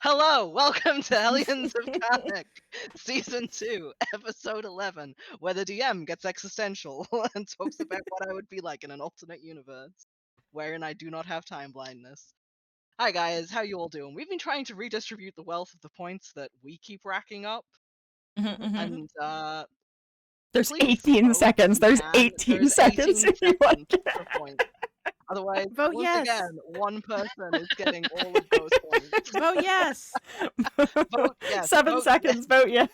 Hello, welcome to Hellions of Carnocht, Season 2, Episode 11, where the DM gets existential and talks about what I would be like in an alternate universe, wherein I do not have time blindness. Hi guys, how you all doing? We've been trying to redistribute the wealth of the points that we keep racking up, and There's please 18 vote seconds. if you There's can. 18 There's seconds 18 if you want seconds per point. Otherwise, Vote once yes. again, one person is getting all of those points. Vote yes. Vote yes. 7 Vote seconds. Vote yes.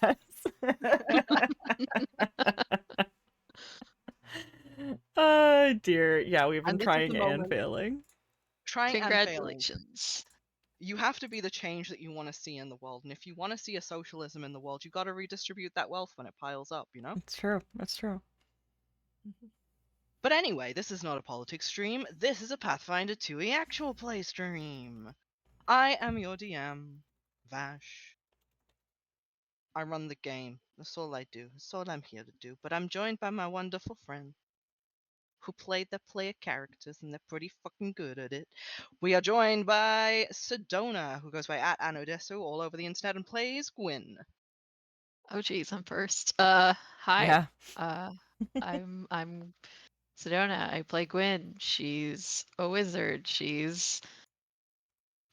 Oh dear. Yeah, we've been And this is trying the and moment. failing. Trying and failing. Congratulations. You have to be the change that you want to see in the world, and if you want to see a socialism in the world, you got to redistribute that wealth when it piles up, you know? It's true. That's true. But anyway, this is not a politics stream. This is a Pathfinder 2e actual play stream. I am your DM, Vash. I run the game. That's all I do. That's all I'm here to do. But I'm joined by my wonderful friend, who played their player characters, and they're pretty fucking good at it. We are joined by Sedona, who goes by @Anodesu all over the internet and plays Gwynn. Oh geez, I'm first. Hi. Yeah. I'm Sedona. I play Gwynn. She's a wizard. She's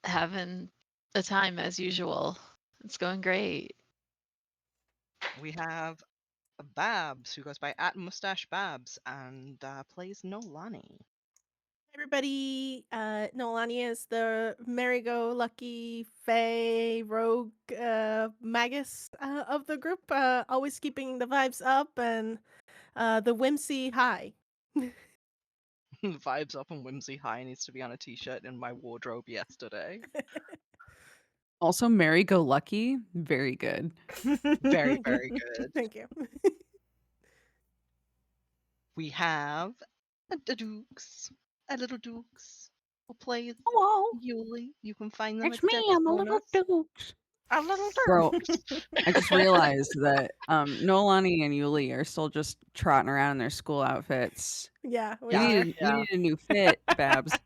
having a time as usual. It's going great. We have Babs, who goes by @MustacheBabs and plays Noelani. Everybody, Noelani is the merry-go-lucky fae rogue magus of the group, always keeping the vibes up and the whimsy high. Vibes up and whimsy high needs to be on a t-shirt in my wardrobe yesterday. Also, merry-go-lucky, very good. Very, very good. Thank you. We have the Dukes, a little Dukes, who plays Hello, Yulie. You can find them it's at me. I'm a little Dukes. A little Bro, Dukes. I just realized that Noelani and Yulie are still just trotting around in their school outfits. Yeah, we Yeah. are. You need a new fit, Babs.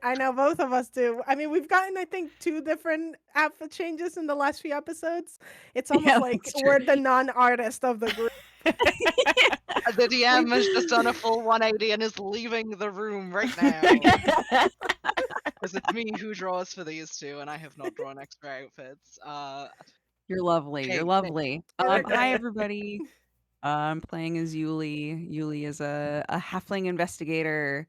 I know both of us do. I mean, we've gotten, I think, 2 different outfit changes in the last few episodes. It's almost Yeah, like that's true. we're the non-artist of the group. The DM has just done a full 180 and is leaving the room right now. Because it's me who draws for these two, and I have not drawn extra outfits. You're lovely. Okay, You're lovely. They're Hi, great. everybody. I'm playing as Yulie. Yulie is a halfling investigator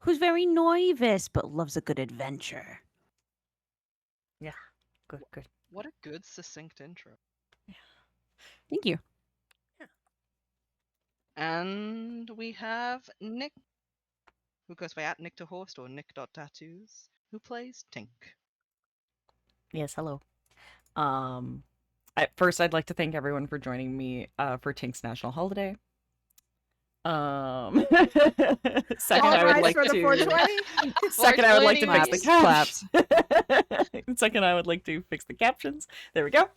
who's very nervous but loves a good adventure. Yeah. Good. What a good, succinct intro. Thank you. And we have Nick, who goes by @NickToHorst or Nick.Tattoos, who plays Tink. Yes, hello. At first, I'd like to thank everyone for joining me for Tink's national holiday. Second, All I would rise like for the to. 420. Second, I would like to fix the Claps, caps. Second, I would like to fix the captions. There we go.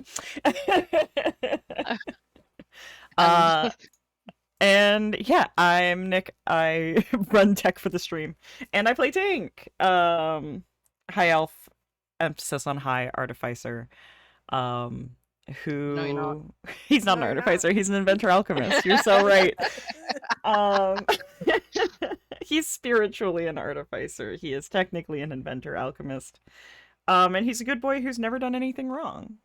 And yeah, I'm Nick. I run tech for the stream, and I play Tink. High elf, emphasis on high artificer. Who? No, you're not. He's not No, an you're artificer. He's an inventor alchemist. You're so right. He's spiritually an artificer. He is technically an inventor alchemist. And he's a good boy who's never done anything wrong.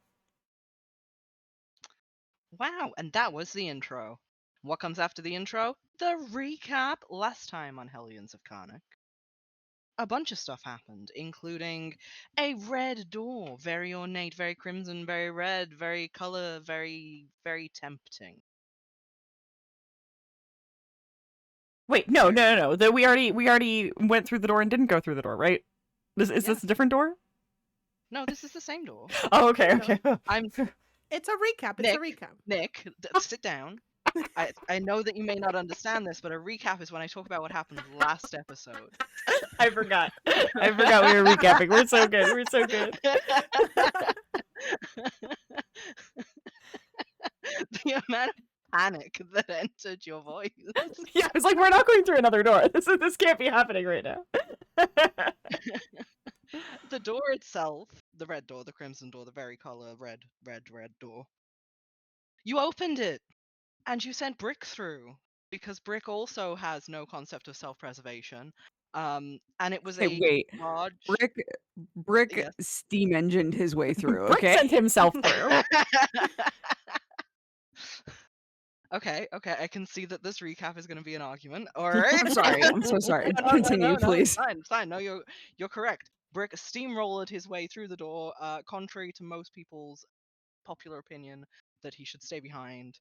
Wow, and that was the intro. What comes after the intro? The recap. Last time on Hellions of Carnocht, a bunch of stuff happened, including a red door, very ornate, very crimson, very red, very color, very, very tempting. Wait, no. We already went through the door and didn't go through the door, right? Is this a different door? No, this is the same door. Oh, okay. I'm It's a recap. It's a recap. Nick, sit down. I know that you may not understand this, but a recap is when I talk about what happened last episode. I forgot. We were recapping. We're so good. The amount of panic that entered your voice. Yeah, it's like we're not going through another door. This can't be happening right now. The door itself the red door, the crimson door, the very color red door. You opened it, and you sent Brick through because Brick also has no concept of self-preservation. And it was Hey, a wait. large. Brick Yes. steam engined his way through. Brick Okay. sent himself through. Okay, I can see that this recap is going to be an argument. All right. I'm sorry. I'm so sorry. No, Continue, it's please. fine. It's fine. No, you're correct. Brick steamrolled his way through the door, contrary to most people's popular opinion that he should stay behind,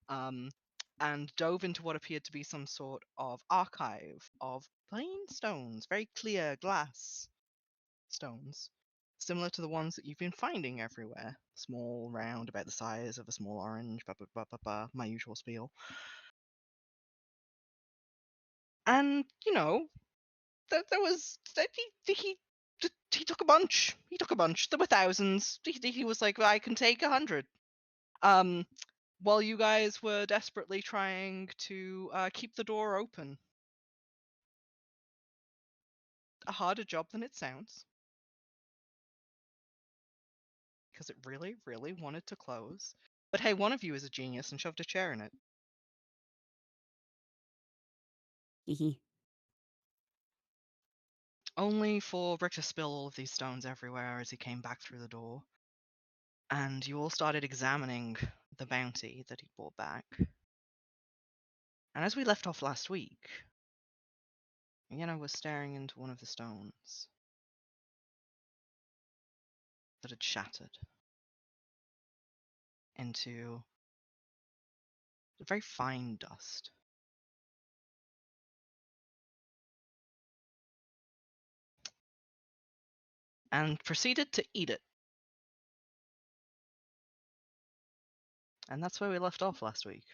and dove into what appeared to be some sort of archive of plain stones, very clear glass stones, similar to the ones that you've been finding everywhere. Small, round, about the size of a small orange, my usual spiel. And, there was he took a bunch. He took a bunch. There were thousands. He was like, I can take 100. While you guys were desperately trying to keep the door open. A harder job than it sounds. Because it really, really wanted to close. But hey, one of you is a genius and shoved a chair in it. Only for Rick to spill all of these stones everywhere as he came back through the door. And you all started examining the bounty that he brought back. And as we left off last week, Yenna was staring into one of the stones that had shattered into a very fine dust. And proceeded to eat it. And that's where we left off last week.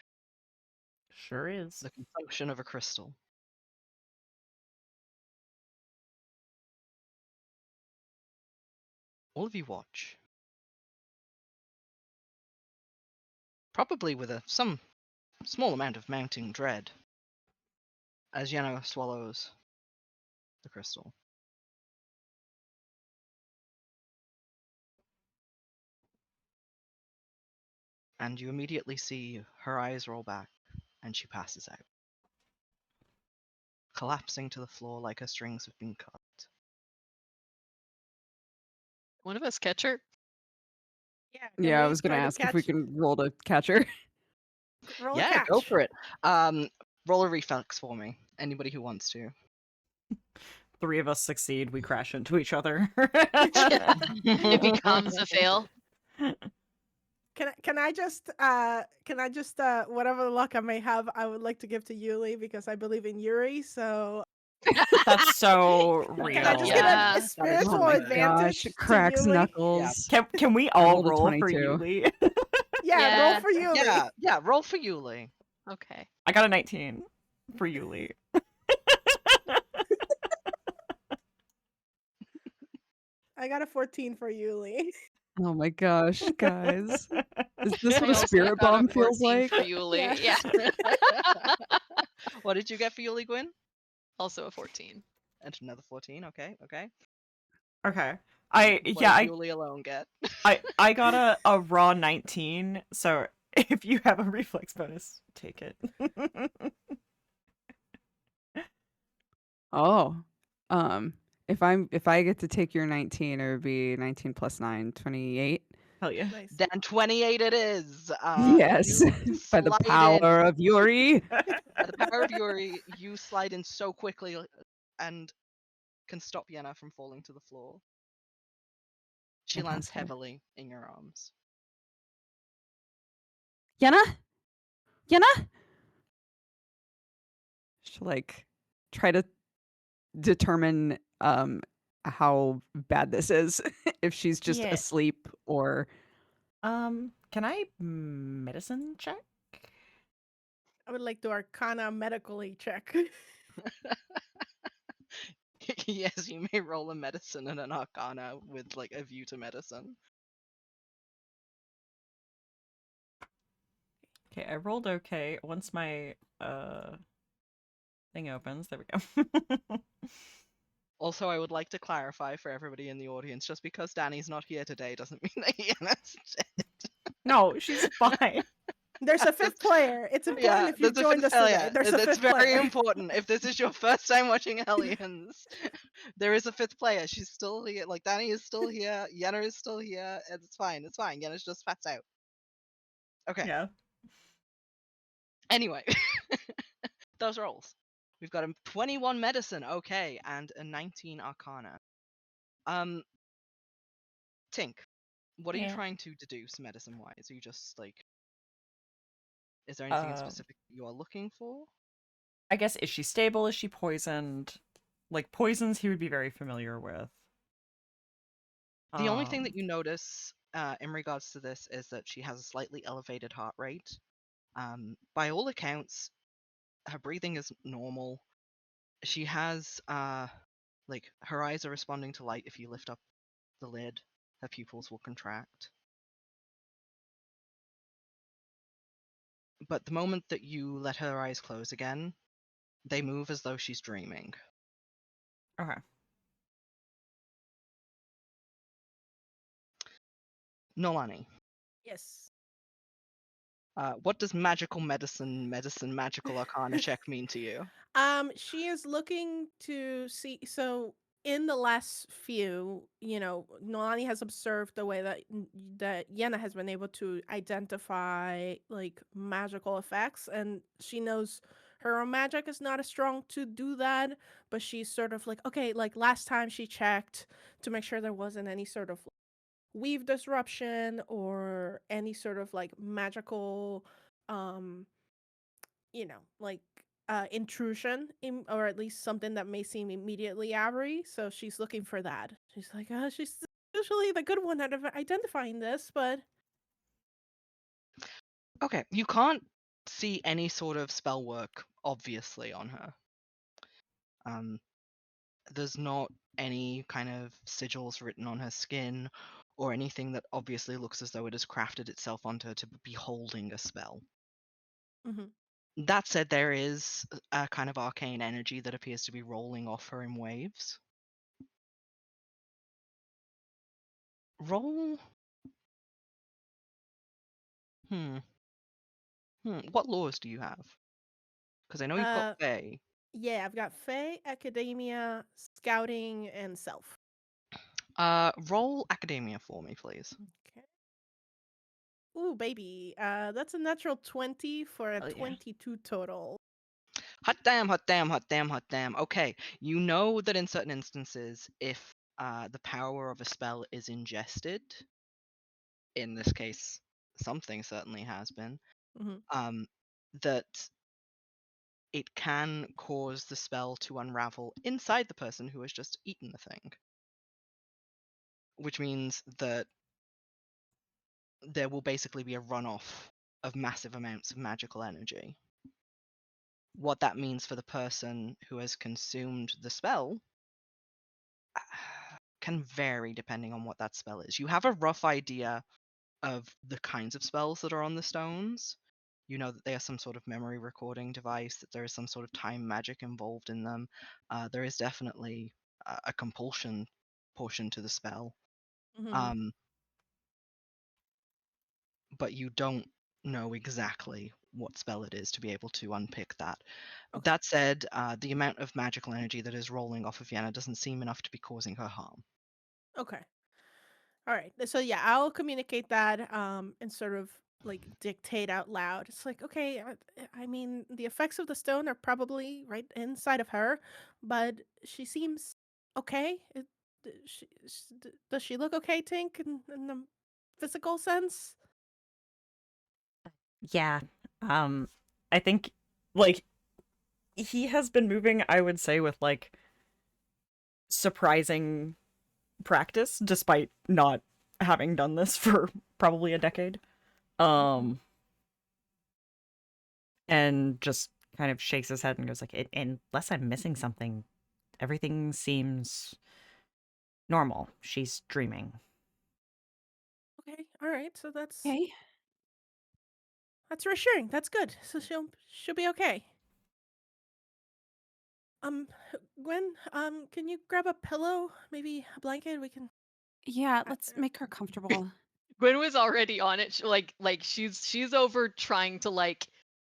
Sure is. The consumption of a crystal. All of you watch. Probably with some small amount of mounting dread. As Yenna swallows the crystal. And you immediately see her eyes roll back, and she passes out. Collapsing to the floor like her strings have been cut. One of us catch her. Yeah, can Yeah, I we was gonna try to ask if we catch- can roll to catch her. roll a Yeah, catch. go for it. Roll a reflex for me. Anybody who wants to. 3 of us succeed, we crash into each other. It becomes a fail. Can I just whatever luck I may have, I would like to give to Yulie because I believe in Yuri. So That's so real. can I just Yeah. get a spiritual Oh my advantage gosh, to cracks Yulie? knuckles. Can we I all rolled a roll for 22. Yulie? Yeah, roll Yeah. for Yulie. Yeah, roll for Yulie. Okay. I got a 19 for Yulie. I got a 14 for Yulie. Oh my gosh, guys. Is this I what a also spirit got a bomb feels 14 like? for Yulie. Yeah. Yeah. What did you get for Yulie, Gwynn? Also a 14. And another 14, okay. Okay. What I did Yulie alone get? I got a raw 19, so if you have a reflex bonus, take it. Oh. If I get to take your 19, it would be 19 plus 9, 28. Hell yeah. Nice. Then 28 it is. Yes. You By the slide power in. of Yuri. By the power of Yuri, you slide in so quickly and can stop Yenna from falling to the floor. She lands Fantastic. heavily in your arms. Yenna? Yenna? She'll try to determine how bad this is. If she's just Yeah. asleep or Can I medicine check? I would like to Arcana medically check. Yes, you may roll a medicine and an arcana with a view to medicine. Okay, I rolled okay. Once my thing opens, there we go. Also, I would like to clarify for everybody in the audience, just because Dani's not here today doesn't mean that Yenna's dead. No, she's fine. There's a fifth player. It's important if you there's a joined fifth us today. player. There's a It's fifth very player. important. If this is your first time watching Hellions, there is a fifth player. She's still here. Like, Dani is still here. Yenna is still here. And it's fine. It's fine. Yenna's just passed out. Okay. Yeah. Anyway, those rolls. We've got a 21 medicine, okay, and a 19 arcana. Tink, what are you Yeah. trying to deduce medicine-wise? Are you just like, is there anything in specific you are looking for? I guess, is she stable? Is she poisoned? Like, poisons he would be very familiar with. The only thing that you notice in regards to this is that she has a slightly elevated heart rate. By all accounts, her breathing is normal. She has like, her eyes are responding to light. If you lift up the lid, her pupils will contract. But the moment that you let her eyes close again, they move as though she's dreaming. Okay. Noelani, Yes. what does magical medicine, magical arcana check mean to you? She is looking to see. So in the last few, Noelani has observed the way that Yenna has been able to identify like magical effects, and she knows her own magic is not as strong to do that. But she's sort of like, okay, like last time she checked to make sure there wasn't any sort of weave disruption or any sort of like magical, um like intrusion in, or at least something that may seem immediately avery. So she's looking for that. She's like, she's usually the good one out of identifying this, but Okay, you can't see any sort of spell work, obviously, on her. There's not any kind of sigils written on her skin or anything that obviously looks as though it has crafted itself onto her to be holding a spell. Mhm. That said, there is a kind of arcane energy that appears to be rolling off her in waves. Roll. What laws do you have? Because I know you've got Fae. Yeah, I've got Fae, Academia, Scouting, and Self. Roll Academia for me, please. Okay. Ooh, baby. That's a natural 20 for a Hell yeah. 22 total. Hot damn, hot damn, hot damn, hot damn. Okay, you know that in certain instances, if the power of a spell is ingested, in this case, something certainly has been, Mhm. that it can cause the spell to unravel inside the person who has just eaten the thing. Which means that there will basically be a runoff of massive amounts of magical energy. What that means for the person who has consumed the spell can vary depending on what that spell is. You have a rough idea of the kinds of spells that are on the stones. You know that they are some sort of memory recording device, that there is some sort of time magic involved in them. There is definitely a compulsion portion to the spell. Mhm. But you don't know exactly what spell it is to be able to unpick that. Okay. That said, the amount of magical energy that is rolling off of Yenna doesn't seem enough to be causing her harm. Okay. All right. So yeah, I'll communicate that and sort of like dictate out loud. It's like, okay, I mean, the effects of the stone are probably right inside of her, but she seems okay. Does she look okay, Tink, in the physical sense? Yeah. I think, like, he has been moving, I would say, with, like, surprising practice, despite not having done this for probably a decade. And just kind of shakes his head and goes like, unless I'm missing something, everything seems normal. She's dreaming. Okay. All right. So Okay. that's reassuring. That's good. So she'll be okay. Um, Gwyn, can you grab a pillow, maybe a blanket? We can. Yeah, let's make her comfortable. Gwyn was already on it. She's over trying to like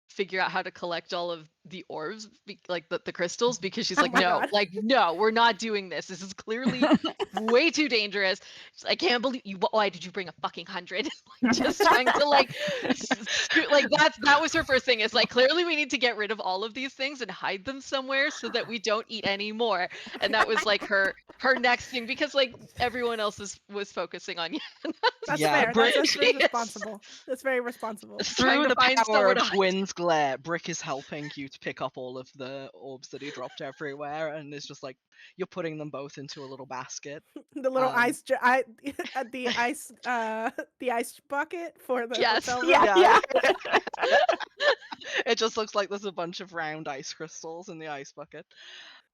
figure out how to collect all of the orbs, like the crystals, because she's Oh like, my no, God. like no, we're not doing this. This is clearly way too dangerous. She's like, I can't believe you. Why did you bring a fucking 100? Like, just trying to like, like that was her first thing. Is like, clearly we need to get rid of all of these things and hide them somewhere so that we don't eat any more. And that was like her next thing, because like everyone else was focusing on That's Yeah, fair. Brick- That's very Yes. responsible. That's very responsible. trying Through to the find power somewhere of to hide. Gwyn's glare, Brick is helping you to pick up all of the orbs that he dropped everywhere, and it's just like you're putting them both into a little basket. The little Um, the ice the ice bucket for the Yes. hotel room. Yeah. It just looks like there's a bunch of round ice crystals in the ice bucket.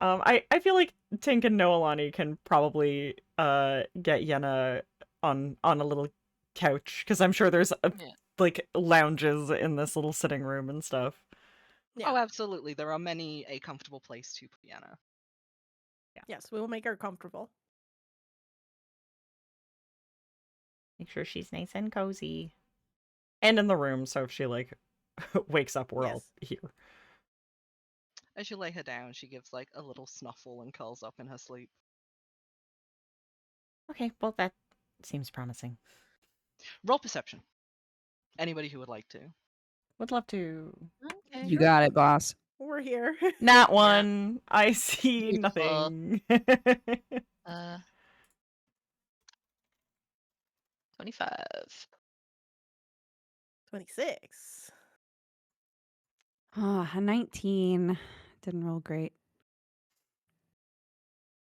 I feel like Tink and Noelani can probably get Yenna on a little couch, because I'm sure there's Yeah. like lounges in this little sitting room and stuff. Yeah. Oh, absolutely. There are many a comfortable place to put Yenna. Yes, we will make her comfortable. Make sure she's nice and cozy. And in the room, so if she like wakes up, we're all here. As you lay her down, she gives like a little snuffle and curls up in her sleep. Okay, well that seems promising. Roll perception. Anybody who would like to. Would love to. Okay. You got it, boss. We're here. Nat one. I see Beautiful. nothing. 25. 26. Ah, a 19. Didn't roll great.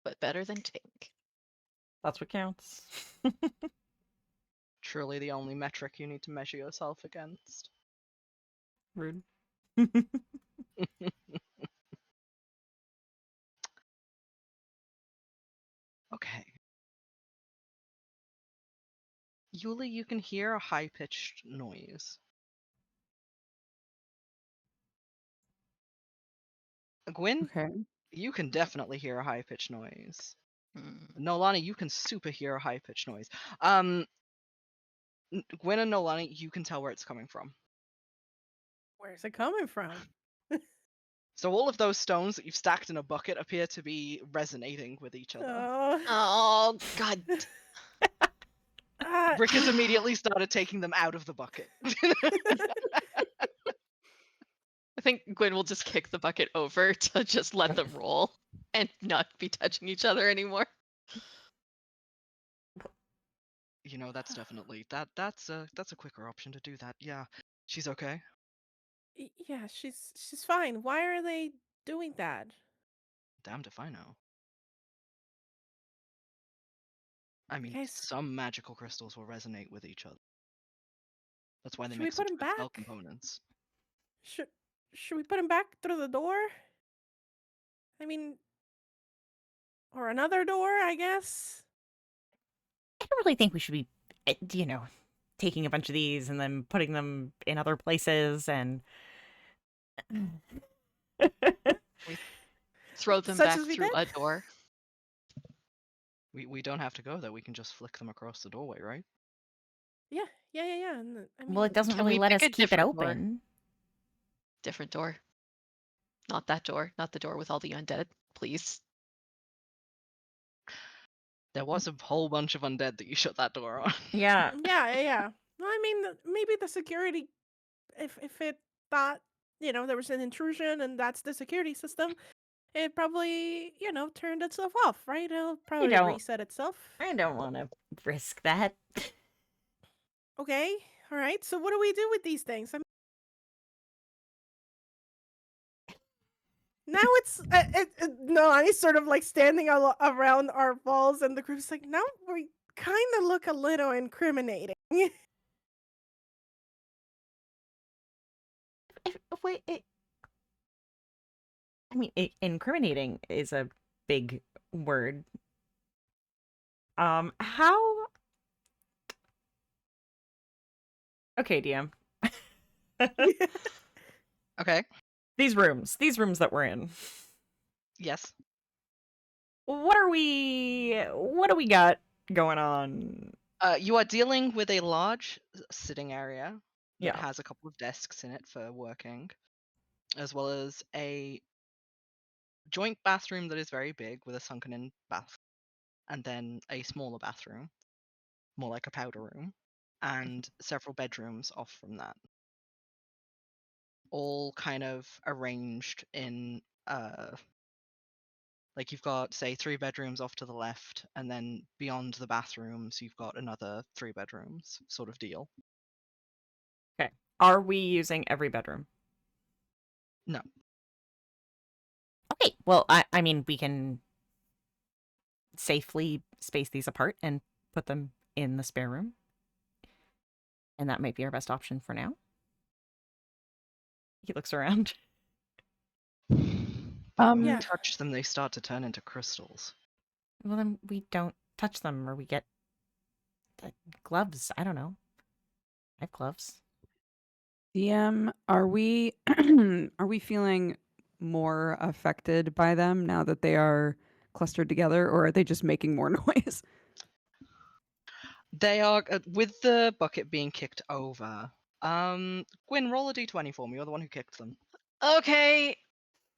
But better than Tink. That's what counts. Truly the only metric you need to measure yourself against. Rude. Okay. Yulie, you can hear a high-pitched noise. Gwyn, Okay. you can definitely hear a high-pitched noise. Hmm. Noelani, you can super hear a high-pitched noise. Gwyn and Noelani, you can tell where it's coming from. Where's it coming from? So all of those stones that you've stacked in a bucket appear to be resonating with each other. Oh, God. Brick has immediately started taking them out of the bucket. I think Gwyn will just kick the bucket over to just let them roll and not be touching each other anymore. You know, that's definitely that's a quicker option to do that. Yeah. She's okay. Yeah, she's fine. Why are they doing that? Damned if I know. I mean, Guys, some magical crystals will resonate with each other. That's why they should we make put such them good spell back? components. Should we put him back through the door? I mean, or another door, I guess. I don't really think we should be, taking a bunch of these and then putting them in other places and. Throw them Such back as we through did? a door. We don't have to go there. We can just flick them across the doorway, right? Yeah. And, I mean, Well, it doesn't Can really we let pick us a keep it different door? open. Different door. Not that door. Not the door with all the undead. Please. There was a whole bunch of undead that you shut that door on. Yeah. Yeah. Well, I mean, maybe the security, if it thought, there was an intrusion and that's the security system, it probably, turned itself off, right? It'll probably don't- reset itself. I don't want to risk that. Okay. All right. So what do we do with these things? Now it's no, I'm sort of like standing around our walls, and the group's like, now we kind of look a little incriminating. Incriminating is a big word. How? Okay, DM. Okay. These rooms that we're in. Yes. what do we got going on? You are dealing with a large sitting area that Yeah. has a couple of desks in it for working, as well as a joint bathroom that is very big with a sunken-in bath, and then a smaller bathroom, more like a powder room, and several bedrooms off from that, all kind of arranged in like you've got, say, 3 bedrooms off to the left, and then beyond the bathrooms, you've got another 3 bedrooms, sort of deal. Okay. Are we using every bedroom? No. Okay. Well, I mean, we can safely space these apart and put them in the spare room. And that might be our best option for now. He looks around. But when Yeah. you touch them, they start to turn into crystals. Well, then we don't touch them, or we get the gloves. I don't know. I have gloves. DM, are we are we feeling more affected by them now that they are clustered together, or are they just making more noise? They are, with the bucket being kicked over. Gwynn, roll a d20 for me. You're the one who kicked them. Okay,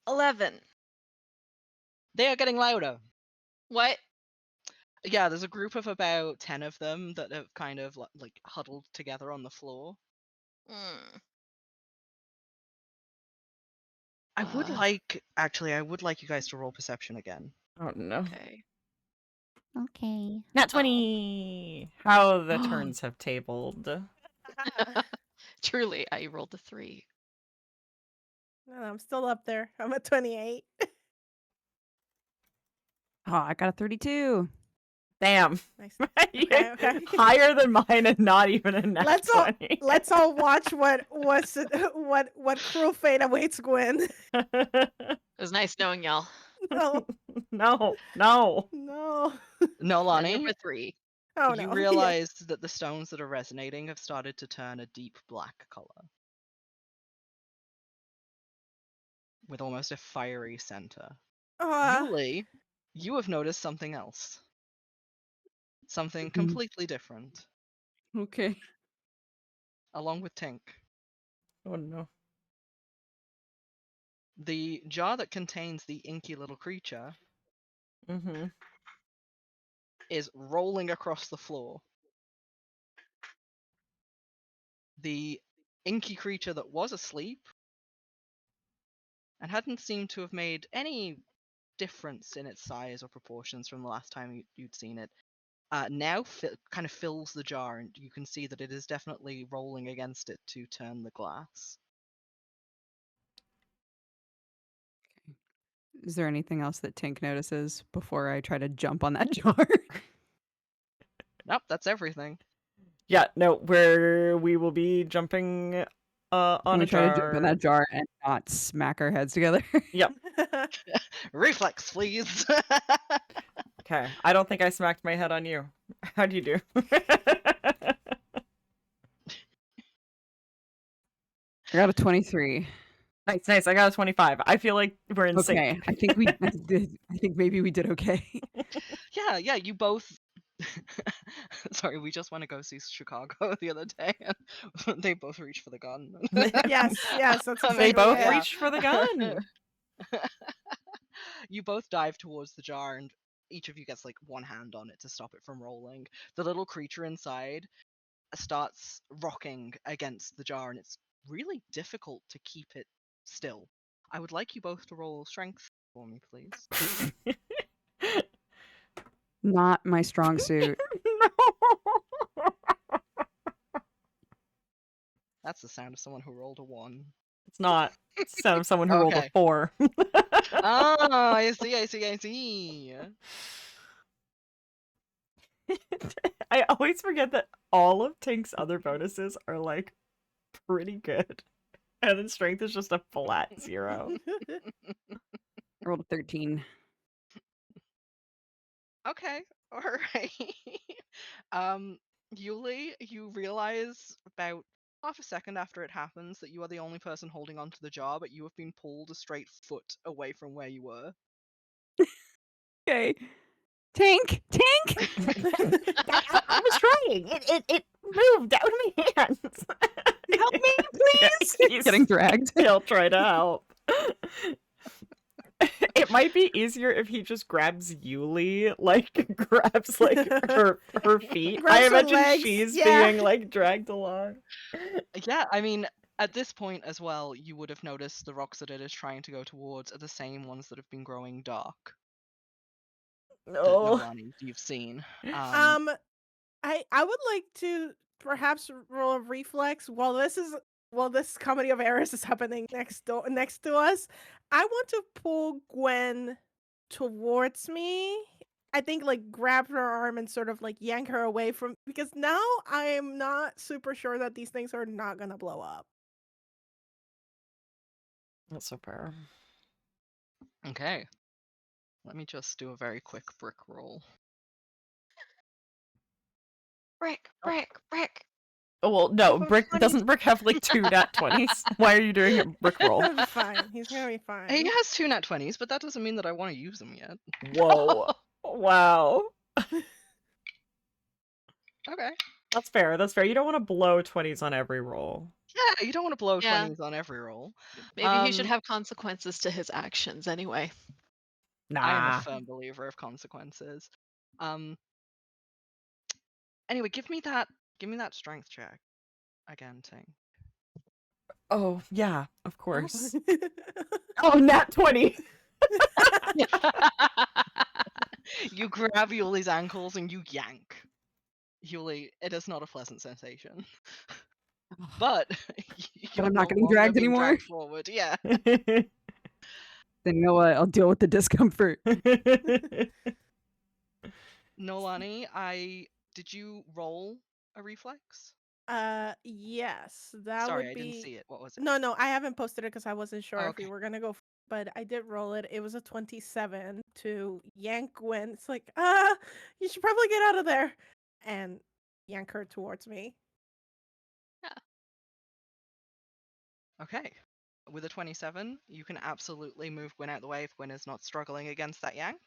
11. They are getting louder. What? Yeah, there's a group of about 10 of them that have kind of like huddled together on the floor. Mm. I would like you guys to roll perception again. Oh no. Okay. Okay. Nat 20. How the turns have tabled. Truly, I rolled a 3. No, I'm still up there. I'm at 28. Oh, I got a 32. Damn. Nice. You're Okay. higher than mine and not even a nat Let's all 20. let's all watch what cruel fate awaits Gwyn. It was nice knowing y'all. No, No. no. Noelani, Number 3. Oh you no. realize that the stones that are resonating have started to turn a deep black color, with almost a fiery center. Yeah. Yulie, you have noticed something else. Something Mhm. completely different, Okay. along with Tink. Oh no. The jar that contains the inky little creature Mm-hmm. is rolling across the floor. The inky creature that was asleep and hadn't seemed to have made any difference in its size or proportions from the last time you'd seen it, now kind of fills the jar, and you can see that it is definitely rolling against it to turn the glass. Is there anything else that Tink notices before I try to jump on that jar? Nope, that's everything. Yeah, no, we will be jumping on Can a we try to jump on jar. that jar and not smack our heads together? Yep. Reflex, please. Okay. I don't think I smacked my head on you. How'd you do? I got a 23. Nice. I got a 25. I feel like we're in Okay, sync. I think we did. I think maybe we did okay. Yeah, you both. Sorry, we just went to go see Chicago the other day, and they both reached for the gun. Yes, that's They exactly They both it. reached for the gun. You both dive towards the jar, and each of you gets like one hand on it to stop it from rolling. The little creature inside starts rocking against the jar, and it's really difficult to keep it still. I would like you both to roll strength for me, please. Not my strong suit. That's the sound of someone who rolled a 1. It's not. It's the sound of someone who rolled a Okay. 4. Oh, I see. I always forget that all of Tink's other bonuses are like pretty good. And then strength is just a flat 0. I rolled a 13. Okay, alright. Yulie, you realize about half a second after it happens that you are the only person holding onto the jar, but you have been pulled a straight foot away from where you were. Okay. Tink! I was trying. It moved out of my hands. Help me, please! He's Getting dragged. He'll try to help. It might be easier if he just grabs Yulie, grabs her feet. Grabs I her imagine legs, she's yeah. being dragged along. Yeah, I mean, at this point as well, you would have noticed the rocks that it is trying to go towards are the same ones that have been growing dark. That No. Noelani you've seen. I would like to perhaps roll a reflex while this comedy of errors is happening next to us. I want to pull Gwyn towards me. I think grab her arm and sort of yank her away from, because now I am not super sure that these things are not gonna blow up. That's so fair. Okay. Let me just do a very quick brick roll. Brick. Oh, well, no, But Brick funny- doesn't Brick have 2 nat 20s? Why are you doing a Brick roll? He'll be fine. He's gonna be fine. He has 2 nat 20s, but that doesn't mean that I want to use them yet. Whoa. Wow. Okay. That's fair. You don't want to blow 20s on every roll. Yeah, you don't want to blow Yeah. 20s on every roll. Maybe he should have consequences to his actions anyway. I am a Nah. firm believer of consequences. Anyway, give me that strength check again, Tink. Oh, yeah, of course. Oh, nat 20. You grab Yulie's ankles and you yank. Yulie, it is not a pleasant sensation. But you're I'm not no getting longer dragged being anymore? dragged forward. Yeah. Then you know what? I'll deal with the discomfort. Noelani, did you roll a reflex? Yes, that Sorry, would I be. didn't see it. What was it? No, I haven't posted it because I wasn't sure Oh, if we okay. were gonna go. But I did roll it. It was a 27 to yank Gwyn. It's you should probably get out of there, and yank her towards me. Okay. With a 27, you can absolutely move Gwyn out the way if Gwyn is not struggling against that yank.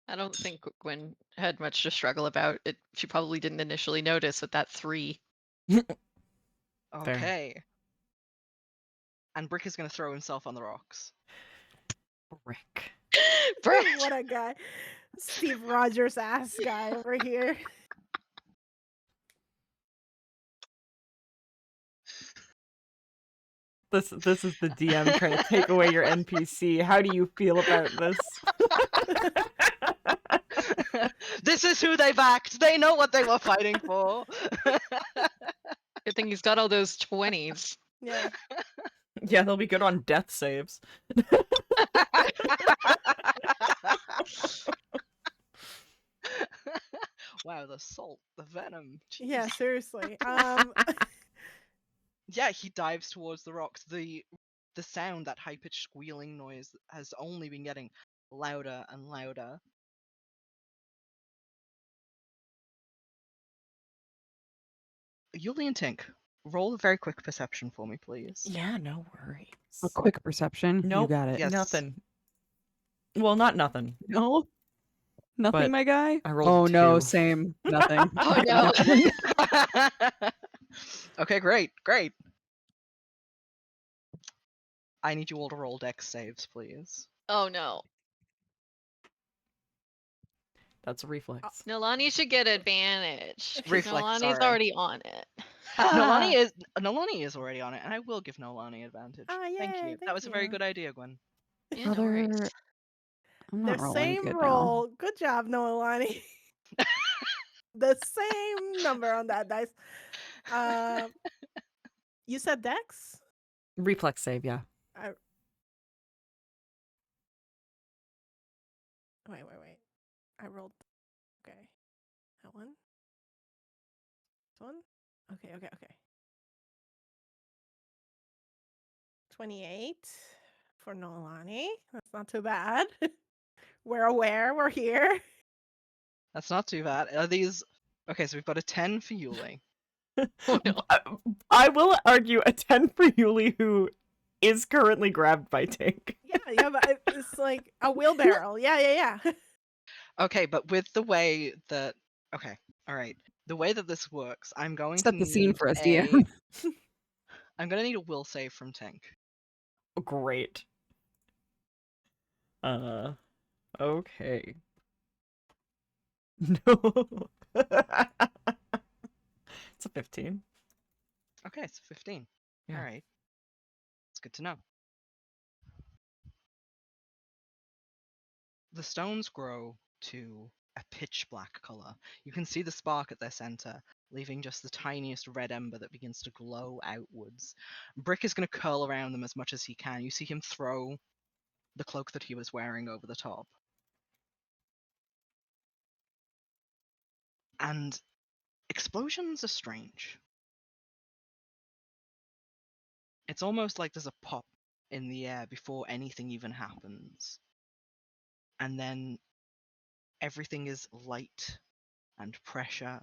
I don't think Gwyn had much to struggle about. She probably didn't initially notice with that 3. Okay. And Brick is going to throw himself on the rocks. Brick. Brick! What a guy, Steve Rogers ass guy over here. This is the DM trying to take away your NPC. How do you feel about this? This is who they backed. They know what they were fighting for. Good thing he's got all those 20s. Yeah. Yeah, they'll be good on death saves. Wow, the salt, the venom. Yeah, Jeez. seriously. Yeah, he dives towards the rocks. The sound, that high-pitched squealing noise, has only been getting louder and louder. Yulie and Tink, roll a very quick perception for me, please. Yeah, no worries. A quick perception. Nope. You got it. Yes. Nothing. Well, not nothing. No? Nothing, But my guy? I rolled Oh no, 2. same. Nothing. Oh no. Okay, great. I need you all to roll dex saves, please. Oh no. That's a reflex. Noelani should get advantage. 'cause Reflex, Noelani's sorry. already on it. Noelani is already on it, and I will give Noelani advantage. Ah, Thank yay, you. That thank was a very you. good idea, Gwen. Yeah, no worries. Other... I'm The not rolling same good roll. Good job, Noelani. The same number on that dice. You said Dex? Reflex save, yeah. Wait. I rolled. Okay. That one? This one? Okay. 28 for Noelani. That's not too bad. We're aware. We're here. That's not too bad. Are these... Okay, so we've got a 10 for Yulie. Oh no. I will argue a 10 for Yulie, who is currently grabbed by Tink. Yeah, but it's like a wheelbarrow. Yeah. Okay, but with the way that okay, all right, the way that this works, I'm going to Set the scene need for us, a. DM. I'm gonna need a will save from Tink. Oh, great. Okay. No. It's a 15. Okay, it's 15. Yeah. All right, it's good to know. The stones grow to a pitch black color. You can see the spark at their center, leaving just the tiniest red ember that begins to glow outwards. Brick is going to curl around them as much as he can. You see him throw the cloak that he was wearing over the top. And explosions are strange. It's almost like there's a pop in the air before anything even happens. And then everything is light and pressure,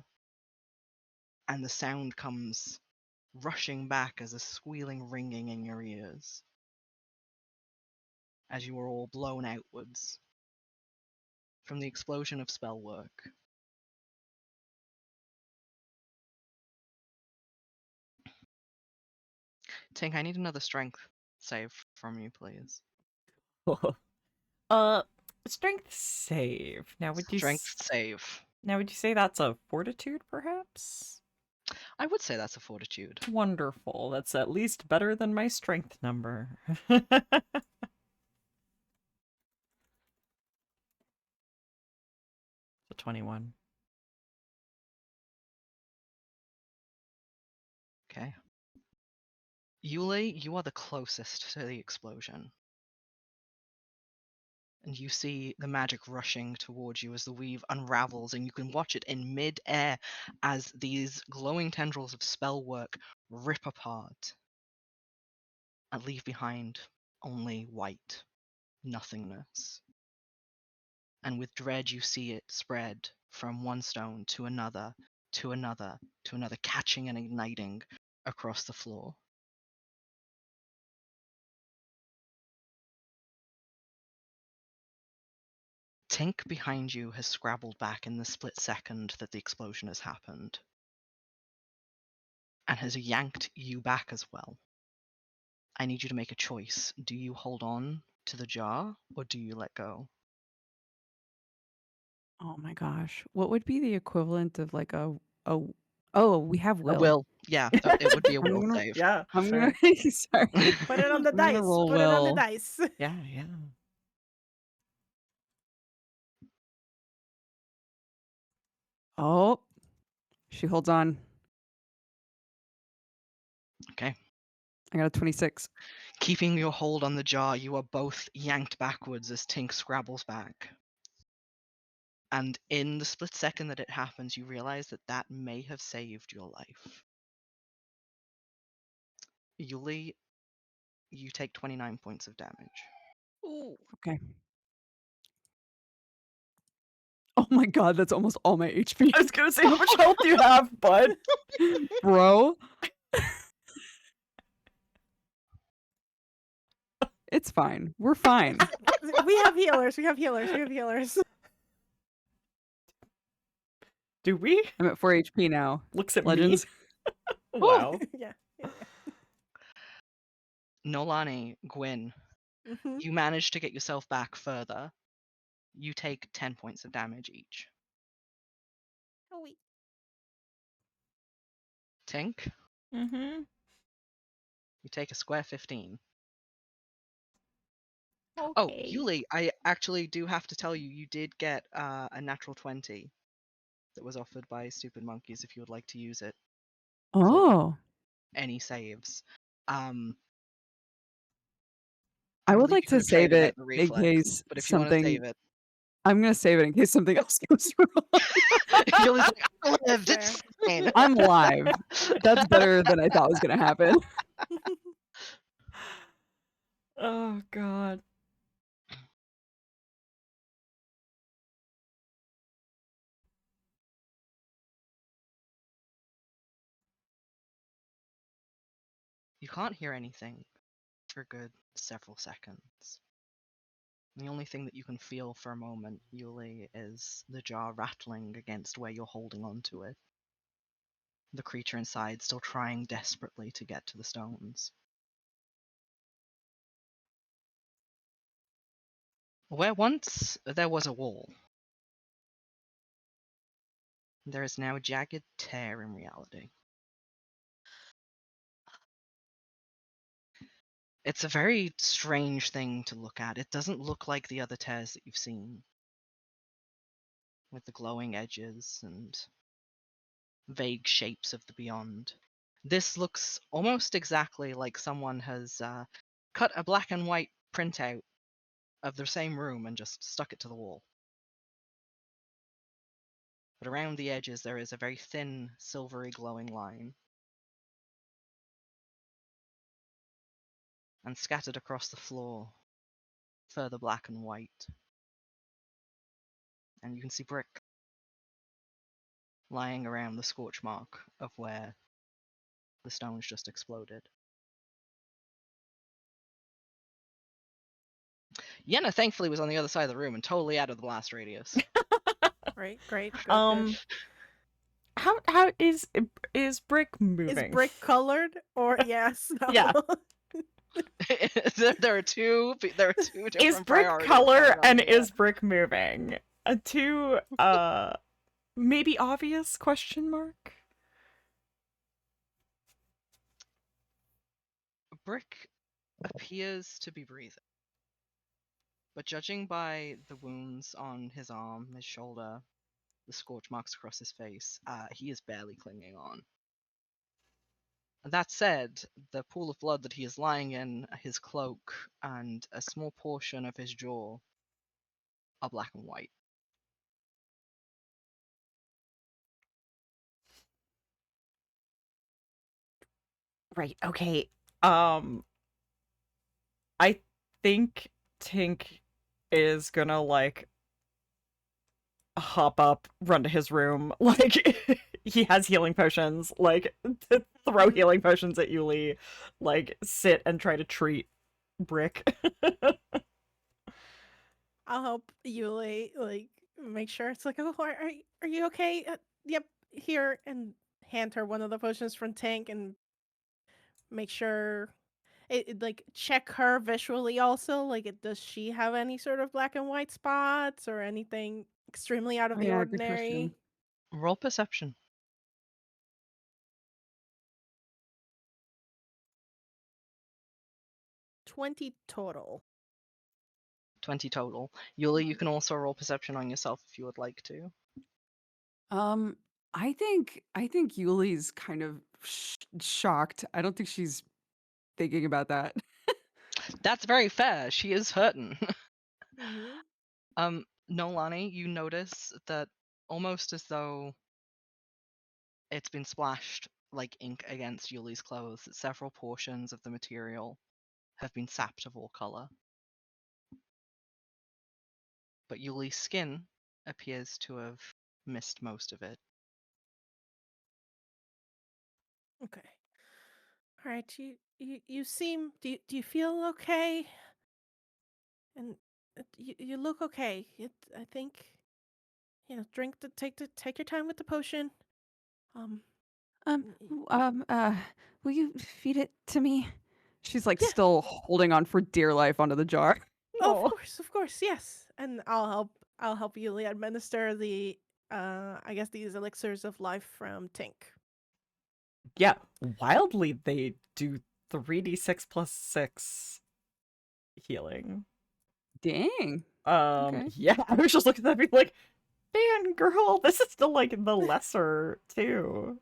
and the sound comes rushing back as a squealing ringing in your ears as you are all blown outwards from the explosion of spell work. Tink, I need another strength save from you, please. uh, strength save. Now would you Strength save. say that's a fortitude, perhaps? I would say that's a fortitude. Wonderful. That's at least better than my strength number. So 21. Okay. Yulie, you are the closest to the explosion. And you see the magic rushing towards you as the weave unravels, and you can watch it in mid-air as these glowing tendrils of spell work rip apart and leave behind only white nothingness. And with dread you see it spread from one stone to another, to another, to another, catching and igniting across the floor. Tink behind you has scrabbled back in the split second that the explosion has happened, and has yanked you back as well. I need you to make a choice. Do you hold on to the jar, or do you let go? Oh my gosh. What would be the equivalent of like a oh, we have A will. will. Yeah, it would be a I'm will gonna save. Yeah, I'm fair. gonna sorry. Put it on the I'm gonna dice. roll Put it on the will. dice. Yeah, yeah. Oh, she holds on. Okay. I got a 26. Keeping your hold on the jar, you are both yanked backwards as Tink scrabbles back. And in the split second that it happens, you realize that that may have saved your life. Yulie, you take 29 points of damage. Ooh. Okay. Oh my god, that's almost all my HP. I was gonna say, how much health do you have, bud? Bro. It's fine. We're fine. We have healers. We have healers. We have healers. Do we? I'm at 4 HP now. Looks at Legends. me. Wow. Yeah. Noelani, Gwynn, Mm-hmm. you manage to get yourself back further. You take 10 points of damage each. Oh, wait. Tink, Mm-hmm. you take a square 15. Okay. Oh, Yulie, I actually do have to tell you, you did get a natural 20 that was offered by Stupid Monkeys if you would like to use it. Oh. Any saves. I I would believe like you could to have save traded out it the in reflex, case but if you want to something save it, I'm gonna save it in case something else goes wrong. Yulie's like, I lived, it's fine. I'm alive. That's better than I thought was gonna happen. Oh god. You can't hear anything for a good several seconds. The only thing that you can feel for a moment, Yulie, is the jar rattling against where you're holding onto it. The creature inside still trying desperately to get to the stones. Where once there was a wall, there is now a jagged tear in reality. It's a very strange thing to look at. It doesn't look like the other tears that you've seen, with the glowing edges and vague shapes of the beyond. This looks almost exactly like someone has cut a black and white printout of the same room and just stuck it to the wall. But around the edges there is a very thin, silvery glowing line. And scattered across the floor, further black and white. And you can see brick lying around the scorch mark of where the stones just exploded. Yenna thankfully was on the other side of the room and totally out of the blast radius. Right, great. Good. How is brick moving? Is brick colored or yes? No. Yeah. there are two different Is brick priorities color going on and here. is brick moving? Two maybe obvious question mark? Brick appears to be breathing. But judging by the wounds on his arm, his shoulder, the scorch marks across his face, he is barely clinging on. That said, the pool of blood that he is lying in, his cloak, and a small portion of his jaw are black and white. Right, okay. I think Tink is gonna like hop up, run to his room, like he has healing potions, like to throw healing potions at Yulie, like sit and try to treat Brick. I'll help Yulie like make sure it's like, oh, are you okay? Yep, here, and hand her one of the potions from Tank and make sure like check her visually also. Like, does she have any sort of black and white spots or anything extremely out of Oh, the yeah, good question. ordinary? Roll perception. 20 total. 20 total. Yulie, you can also roll perception on yourself if you would like to. I think Yulie's kind of shocked. I don't think she's thinking about that. That's very fair. She is hurting. Mm-hmm. Noelani, you notice that almost as though it's been splashed like ink against Yulie's clothes, that several portions of the material have been sapped of all color. But Yulie's skin appears to have missed most of it. Okay. All right. You seem. Do you feel okay? And you look okay. I think. Take your time with the potion. Um, y- will you feed it to me? She's like Yeah. still holding on for dear life onto the jar. Oh, Aw. of course, yes. And I'll help Yulie administer the I guess these elixirs of life from Tink. Yeah, wildly they do 3d6 plus 6 healing. Dang. Yeah, I was just looking at that being like, man, girl, this is still like the lesser too.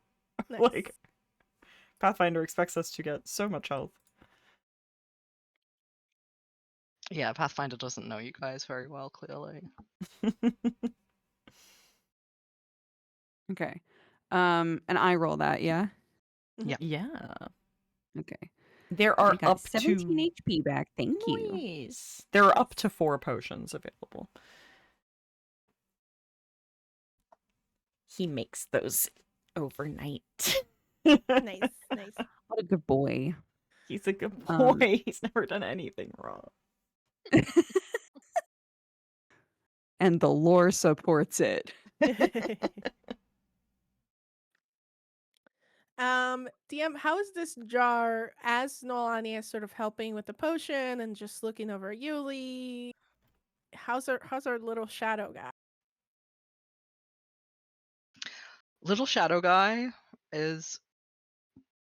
Nice. Like, Pathfinder expects us to get so much health. Yeah, Pathfinder doesn't know you guys very well, clearly. Okay. And I roll that, yeah? Yeah. Yeah. Okay. There I are got up 17 to HP back. Thank you. Nice. There are up to 4 potions available. He makes those overnight. Nice. What a good boy. He's a good boy. He's never done anything wrong. and the lore supports it. DM, how is this jar as Noelani is sort of helping with the potion and just looking over Yulie? How's our little shadow guy? Little shadow guy is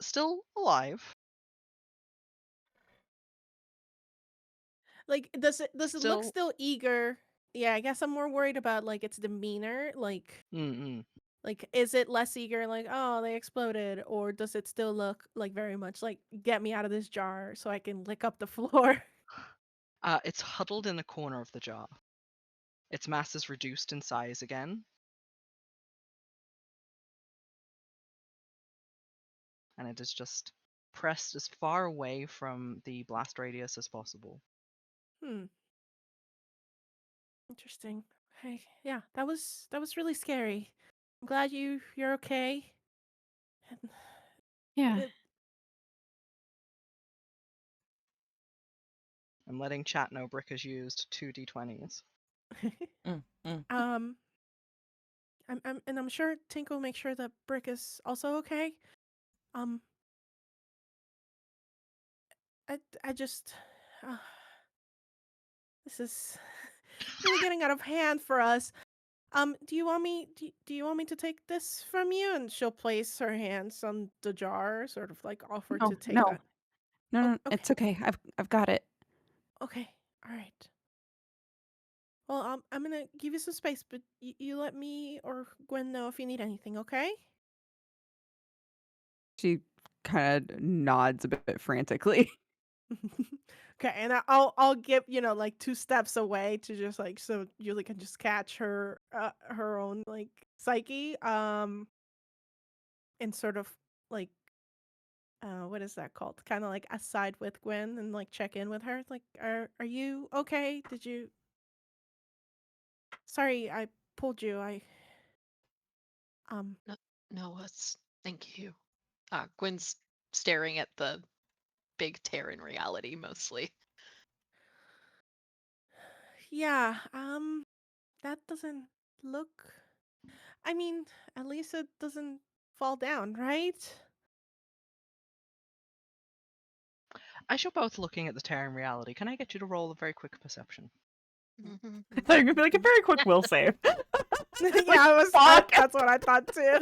still alive. Like, does it look Still. still eager? Yeah, I guess I'm more worried about like its demeanor. Mm-mm. Like, is it less eager? Like, oh, they exploded, or does it still look like very much like get me out of this jar so I can lick up the floor? It's huddled in a corner of the jar. Its mass is reduced in size again. And it is just pressed as far away from the blast radius as possible. Interesting. Hey, yeah, that was really scary. I'm glad you're okay. And Yeah. it- I'm letting chat know Brick has used 2d20s. Mm. I'm sure Tink will make sure that Brick is also okay. Um, I just, uh, this is really getting out of hand for us. Do you want me? Do you want me to take this from you? And she'll place her hands on the jar, sort of like offer No, to take no, that. no, Oh, no. okay, It's okay. I've got it. okay, all right. Well, I'm gonna give you some space, but you let me or Gwyn know if you need anything, okay? She kind of nods a bit frantically. Okay, and I'll give like 2 steps away to just like so Julie can just catch her own like psyche and sort of like what is that called? Kind of like aside with Gwyn and like check in with her. Like, are you okay? Did you? Sorry, I pulled you. Um No, no, thank you. Gwen's staring at the big tear in reality mostly. yeah that doesn't look. I mean, at least it doesn't fall down, right? As you're both looking at the tear in reality, can I get you to roll a very quick perception? Mhm. I thought you were gonna be like a very quick will save. Yeah, I was. Fuck. That's what I thought too.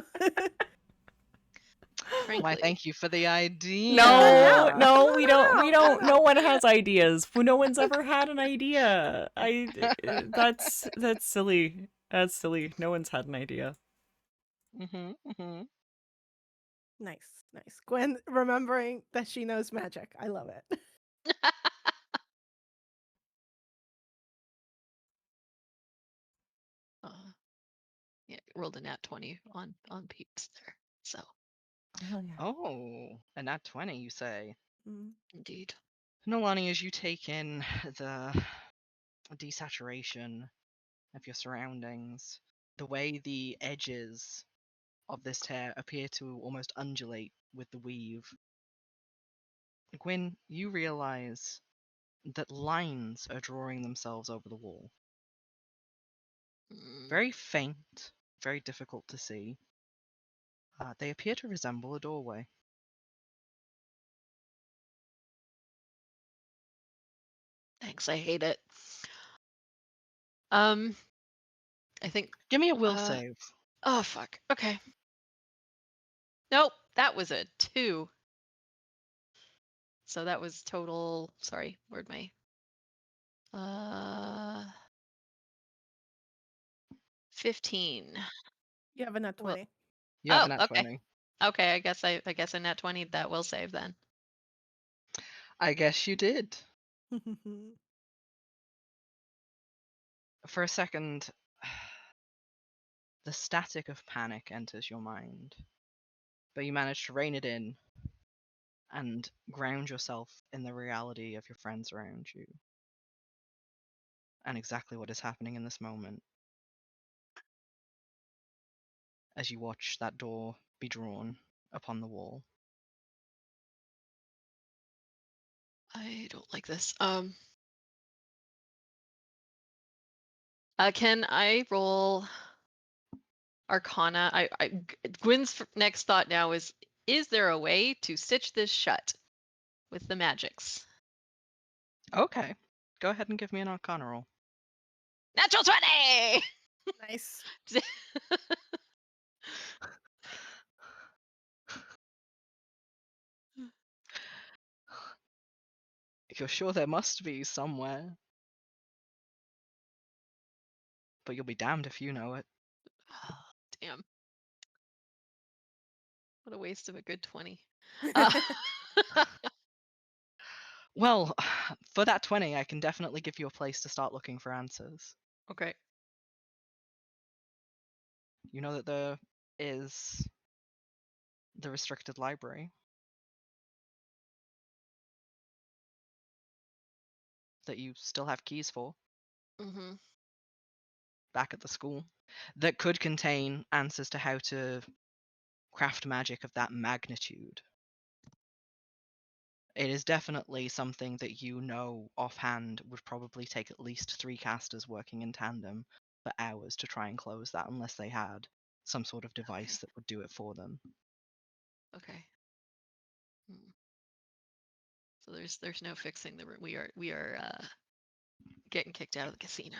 Why, Frankly, thank you for the idea. No, Yeah. no, we don't. We No, don't. no. No one has ideas. No one's ever had an idea. That's silly. That's silly. No one's had an idea. Mm-hmm. Nice. Gwen remembering that she knows magic. I love it. uh, yeah, rolled a nat 20 on peeps there. So Hell yeah. Oh, a nat 20, you say? Mm. indeed. Noelani, as you take in the desaturation of your surroundings, the way the edges of this tear appear to almost undulate with the weave, Gwyn, you realize that lines are drawing themselves over the wall. Mm, Very faint, very difficult to see. They appear to resemble a doorway. thanks, I hate it. I think. Give me a will save. Oh fuck. Okay. Nope, that was a 2. So that was total. Sorry, where'd my 15. You have a nat Well, 20. You have oh, a nat okay. 20. Okay, I guess a nat 20 that will save then. I guess you did. For a second, the static of panic enters your mind, but you manage to rein it in and ground yourself in the reality of your friends around you and exactly what is happening in this moment as you watch that door be drawn upon the wall. I don't like this. Can I roll Arcana? Gwyn's next thought now is there a way to stitch this shut with the magics? Okay. Go ahead and give me an Arcana roll. Natural 20! Nice. You're sure there must be somewhere. But you'll be damned if you know it. Damn. What a waste of a good 20. Uh, Well, for that 20, I can definitely give you a place to start looking for answers. okay. You know that there is the restricted library that you still have keys for Mm-hmm. back at the school that could contain answers to how to craft magic of that magnitude. It is definitely something that you know offhand would probably take at least 3 casters working in tandem for hours to try and close that unless they had some sort of device that would do it for them. Okay. Hmm. So there's no fixing the room. We are getting kicked out of the casino.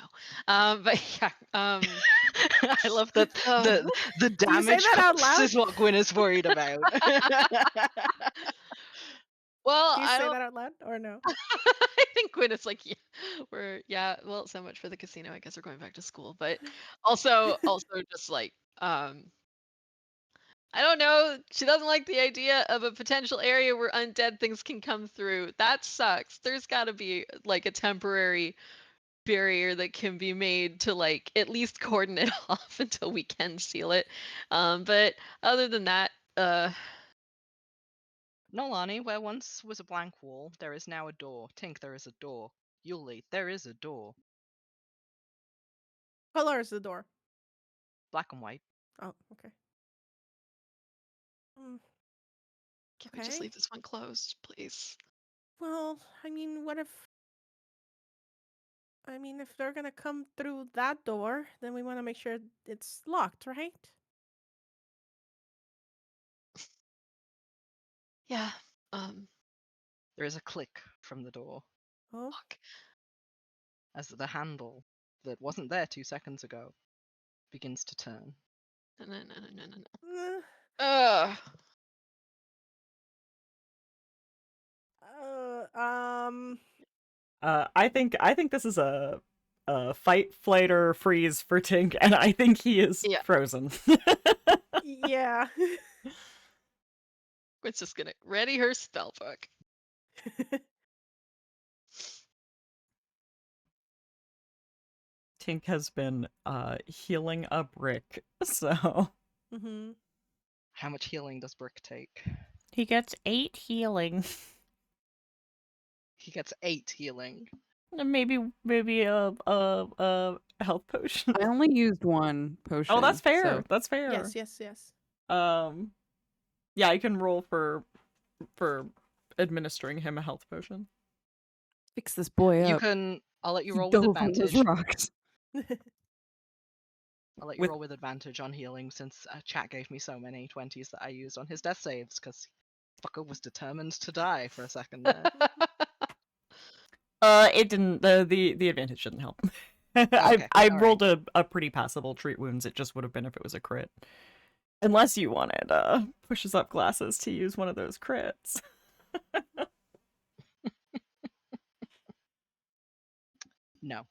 But yeah. I love that the you say damage that out costs loud? is what Gwynn is worried about. Well, Do you I say don't. that out loud or no? I think Gwyn is like, well, so much for the casino. I guess we're going back to school. But also just like, I don't know. She doesn't like the idea of a potential area where undead things can come through. That sucks. There's got to be like a temporary barrier that can be made to like at least cordon it off until we can seal it. But other than that, Noelani, where once was a blank wall, there is now a door. Tink, there is a door. Yulie, there is a door. Color is the door. Black and white. Oh, okay. Mm, can we just Okay. leave this one closed, please? well, if they're gonna come through that door, then we want to make sure it's locked, right? Yeah. There is a click from the door Oh, Fuck. as the handle that wasn't there 2 seconds ago begins to turn. No. uh, Ugh. um, I think this is a fight, flight, or freeze for Tink, and I think he is Yeah. frozen. yeah. It's just gonna ready her spell book. Tink has been healing a brick, so hmm How much healing does Brick take? he gets 8 healing. He gets 8 healing. Maybe a health potion. I only used one potion. Oh, that's fair. so- That's fair. Yes. Yeah, I can roll for administering him a health potion. Fix this boy You up. can. I'll let you He roll with dove on those advantage. rocks. I'll let you With- roll with advantage on healing since chat gave me so many 20s that I used on his death saves because fucker was determined to die for a second there. It didn't. The advantage didn't help. I Okay, I alright. rolled a pretty passable treat wounds. It just would have been if it was a crit. Unless you wanted pushes up glasses to use one of those crits. No.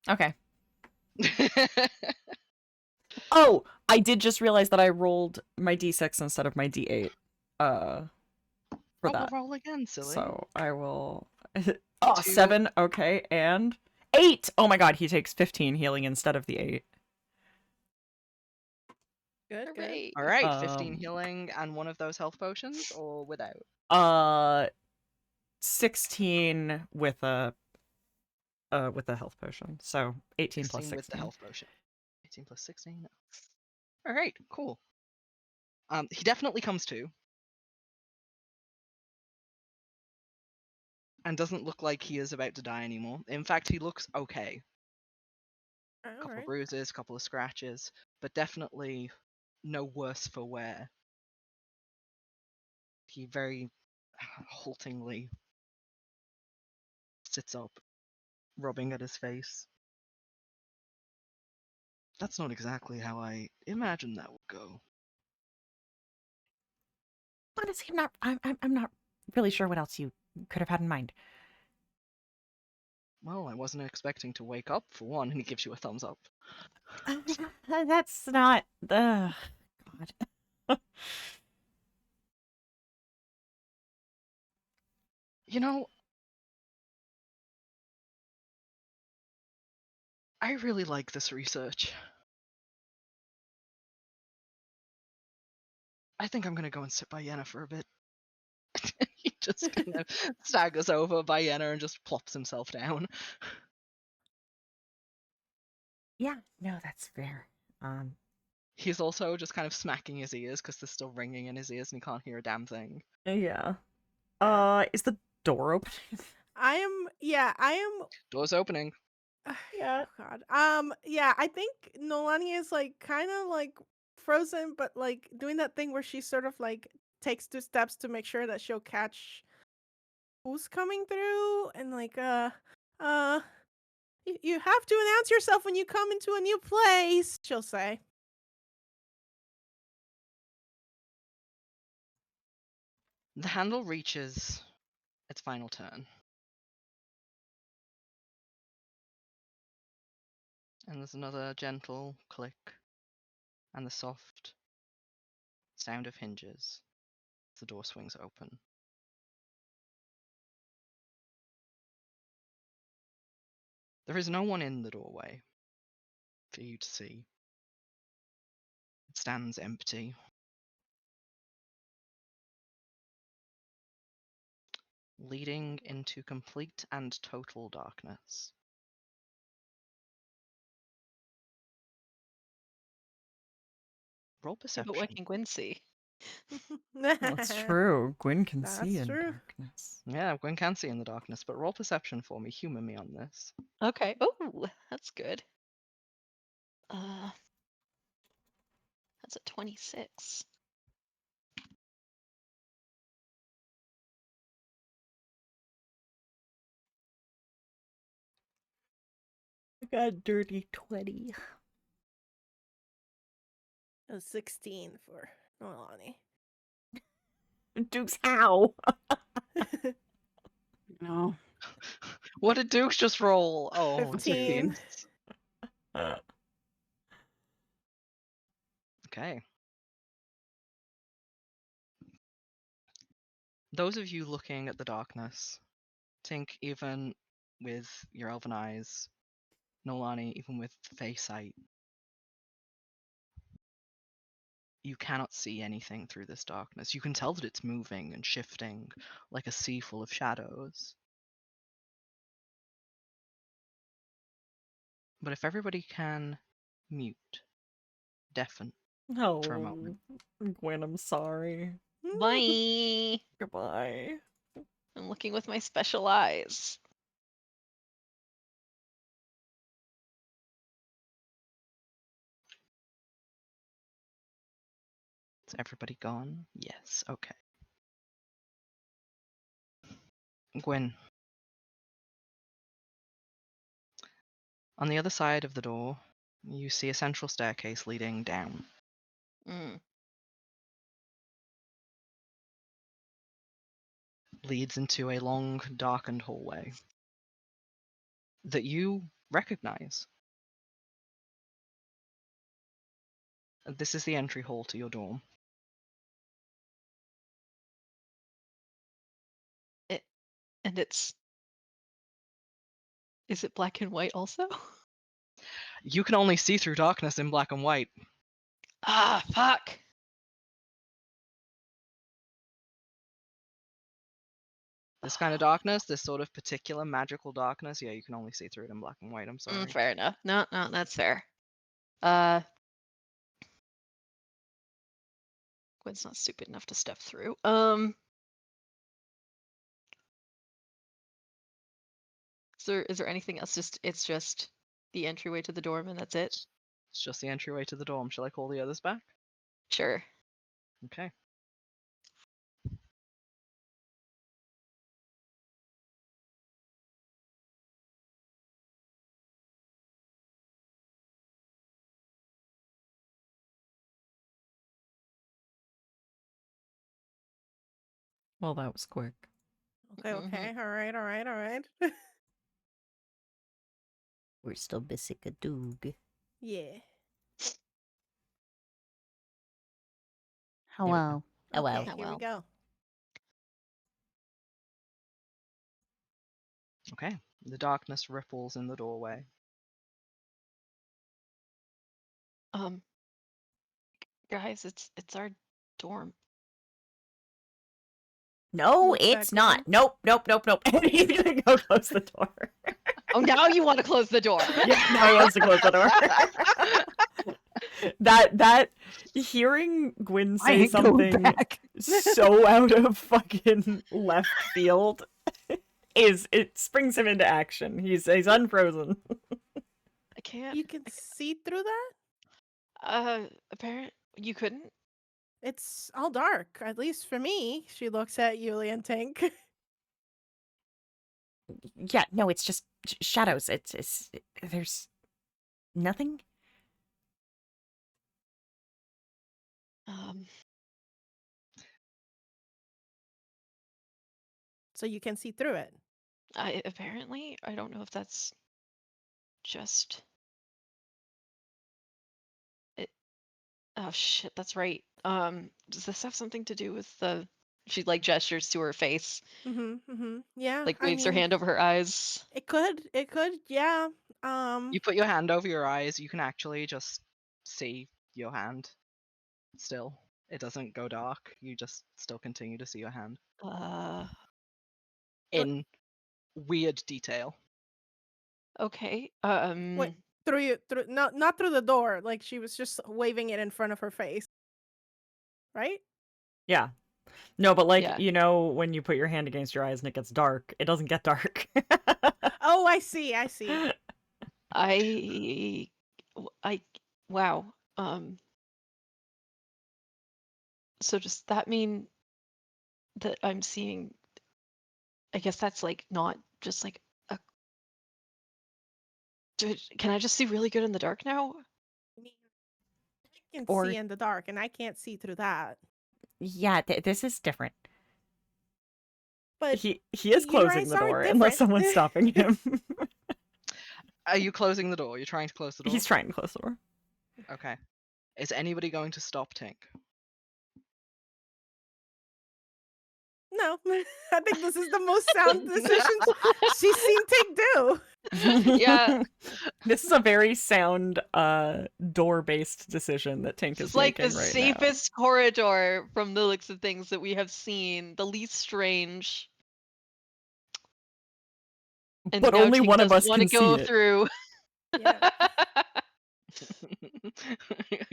Okay. Oh, I did just realize that I rolled my d6 instead of my d8. For Roll, that. roll again, silly. So I will. Oh, 2. 7. Okay, and 8. Oh my god, he takes 15 healing instead of the 8. Good. Hooray. Alright, 15 Um, healing and one of those health potions, or without? 16 with a health potion. So 18 plus 16. With the health potion. 18 plus 16. Alright, cool. He definitely comes to. And doesn't look like he is about to die anymore. In fact, he looks okay. couple of Alright. bruises, couple of scratches, but definitely no worse for wear. He very haltingly sits up, rubbing at his face. That's not exactly how I imagined that would go. Honestly, I'm not really sure what else you could have had in mind. Well, I wasn't expecting to wake up, for one, and he gives you a thumbs up. That's not the God. You know, I really like this research. I think I'm gonna go and sit by Yenna for a bit. He just kind of staggers over by Yenna and just plops himself down. Yeah, no, that's fair. He's also just kind of smacking his ears because there's still ringing in his ears and he can't hear a damn thing. Yeah. Is the door open? I am Door's opening. Yeah. God. Yeah, I think Noelani is like kind of like frozen, but like doing that thing where she sort of like takes 2 steps to make sure that she'll catch who's coming through, and like you have to announce yourself when you come into a new place, she'll say. The handle reaches its final turn. And there's another gentle click and the soft sound of hinges as the door swings open. There is no one in the doorway for you to see. It stands empty. Leading into complete and total darkness. Roll Yeah, perception. but what can Gwyn see? That's true. Gwyn can see That's in true. darkness. Yeah, Gwyn can see in the darkness, but roll perception for me. Humor me on this. Okay. Oh, that's good. That's a 26. I got a dirty 20. It was 16 for Noelani. Duke's how? No. What did Dukes just roll? Oh, 15. 15. Okay. Those of you looking at the darkness, Tink, even with your elven eyes, Noelani, even with Fey sight, you cannot see anything through this darkness. You can tell that it's moving and shifting like a sea full of shadows. But if everybody can mute, deafen for a moment. Gwen, I'm sorry. Bye. Goodbye. I'm looking with my special eyes. Is everybody gone? Yes, okay. Gwyn. On the other side of the door, you see a central staircase leading down. Mm. Leads into a long, darkened hallway that you recognize. This is the entry hall to your dorm. And it's... Is it black and white also? You can only see through darkness in black and white. Ah, fuck. This kind of darkness, this sort of particular magical darkness, yeah, you can only see through it in black and white. I'm sorry. Fair enough. No, that's fair. Gwen's not stupid enough to step through. Is there anything else? It's just the entryway to the dorm and that's it? It's just the entryway to the dorm. Shall I call the others back? Sure. Okay. Well, that was quick. Okay, okay. All right, all right, all right. We're still missing a Doog. Yeah. Hello. Okay, Hello. here we Hello. go. Okay. The darkness ripples in the doorway. Guys, it's our dorm. No, Looks it's like one. not. Nope, nope, nope, nope. And he's gonna go close the door. Oh, now you want to close the door. Yeah, now he wants to close the door. that hearing Gwynn I say ain't going something back. so out of fucking left field it springs him into action. He's unfrozen. I can't. You can see through that? Apparent you couldn't. It's all dark, at least for me. She looks at Yulie and Tink. Yeah, no, it's just shadows. It's there's nothing. So you can see through it. I apparently I don't know if that's just it. Oh shit, that's right. Does this have something to do with the? She like gestures to her face, Yeah, like I waves her mean, hand over her eyes. it could, yeah. You put your hand over your eyes, you can actually just see your hand still. It doesn't go dark. You just still continue to see your hand in weird detail. Okay. Wait, through not through the door. Like she was just waving it in front of her face, right? Yeah. No, but like, Yeah. you know, when you put your hand against your eyes and it gets dark, it doesn't get dark. Oh, I see. Wow. So does that mean that I'm seeing? I guess that's like not just like a. Can I just see really good in the dark now? I mean, I can Or- see in the dark, and I can't see through that. Yeah, this is different. But He is your closing eyes the are door unless different. someone's stopping him. Are you closing the door? You're trying to close the door? He's trying to close the door. Okay. Is anybody going to stop Tink? No, I think this is the most sound decisions she's seen Tink do. Yeah. This is a very sound door-based decision that Tink It's is like making the right safest corridor from the looks of things that we have seen, the least strange. now. And But now only Tink one of doesn't us want to can go see it. through. Yeah.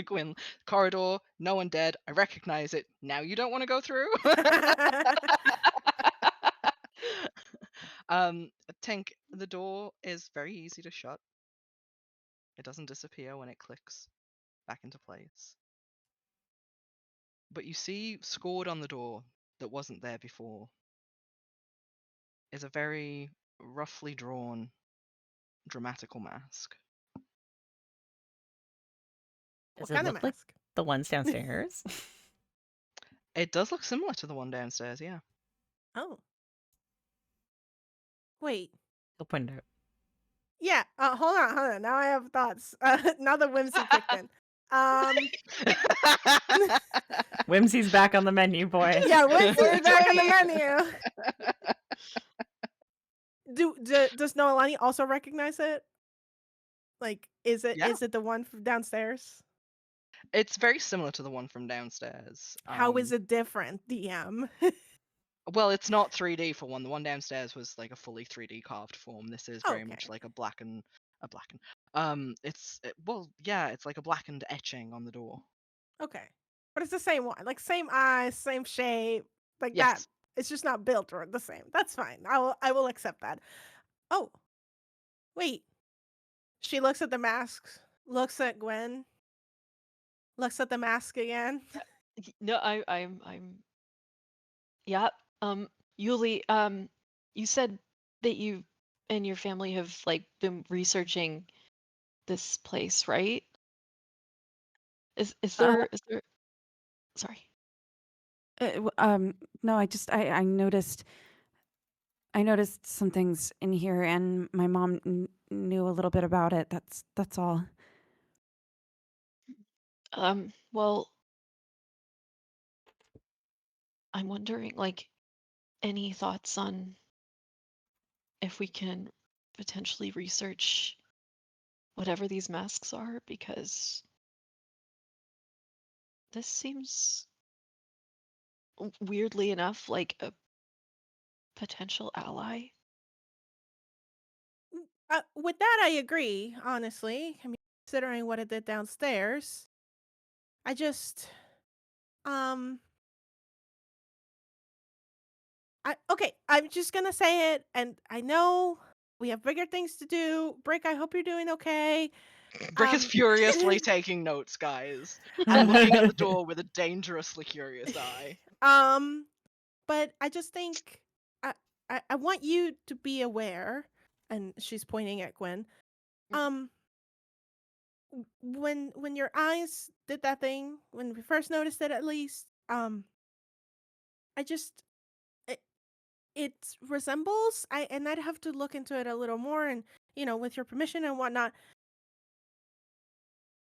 Gwynn, corridor, no one dead. I recognize it. Now you don't want to go through? Tink, the door is very easy to shut. It doesn't disappear when it clicks back into place. But you see scored on the door that wasn't there before is a very roughly drawn dramatical mask. Does What it kind of look like mask? the ones downstairs? It does look similar to the one downstairs, yeah. Oh. Wait. He'll point it out. Yeah. Hold on. Now I have thoughts. Now the whimsy kicked in. Whimsy's back on the menu, boys. Yeah, whimsy's back on the menu. Does Noelani also recognize it? Like, is it Yeah. the one from downstairs? It's very similar to the one from downstairs. How is it different, DM? Well, it's not 3D for one. The one downstairs was like a fully 3D carved form. This is very much Okay. like it's like a blackened etching on the door. Okay. But it's the same one. Like same eyes, same shape. Like that. Yes. It's just not built or the same. That's fine. I will accept that. Oh. Wait. She looks at the masks, looks at Gwyn, looks at the mask again. No, I'm. Yeah. Yulie, you said that you and your family have like been researching this place, right? Is Uh, there? Sorry. no, I noticed some things in here, and my mom knew a little bit about it. That's all. Well, I'm wondering, like, any thoughts on if we can potentially research whatever these masks are, because this seems weirdly enough like a potential ally. With that, I agree. Honestly, I mean, considering what it did downstairs, I just, um, okay. I'm just gonna say it, and I know we have bigger things to do. Brick, I hope you're doing okay. Brick is Um, furiously taking notes, guys. And looking at the door with a dangerously curious eye. But I just think I want you to be aware, and she's pointing at Gwyn. Um, when your eyes did that thing, when we first noticed it, at least, I just it, it resembles. And I'd have to look into it a little more, and with your permission and whatnot.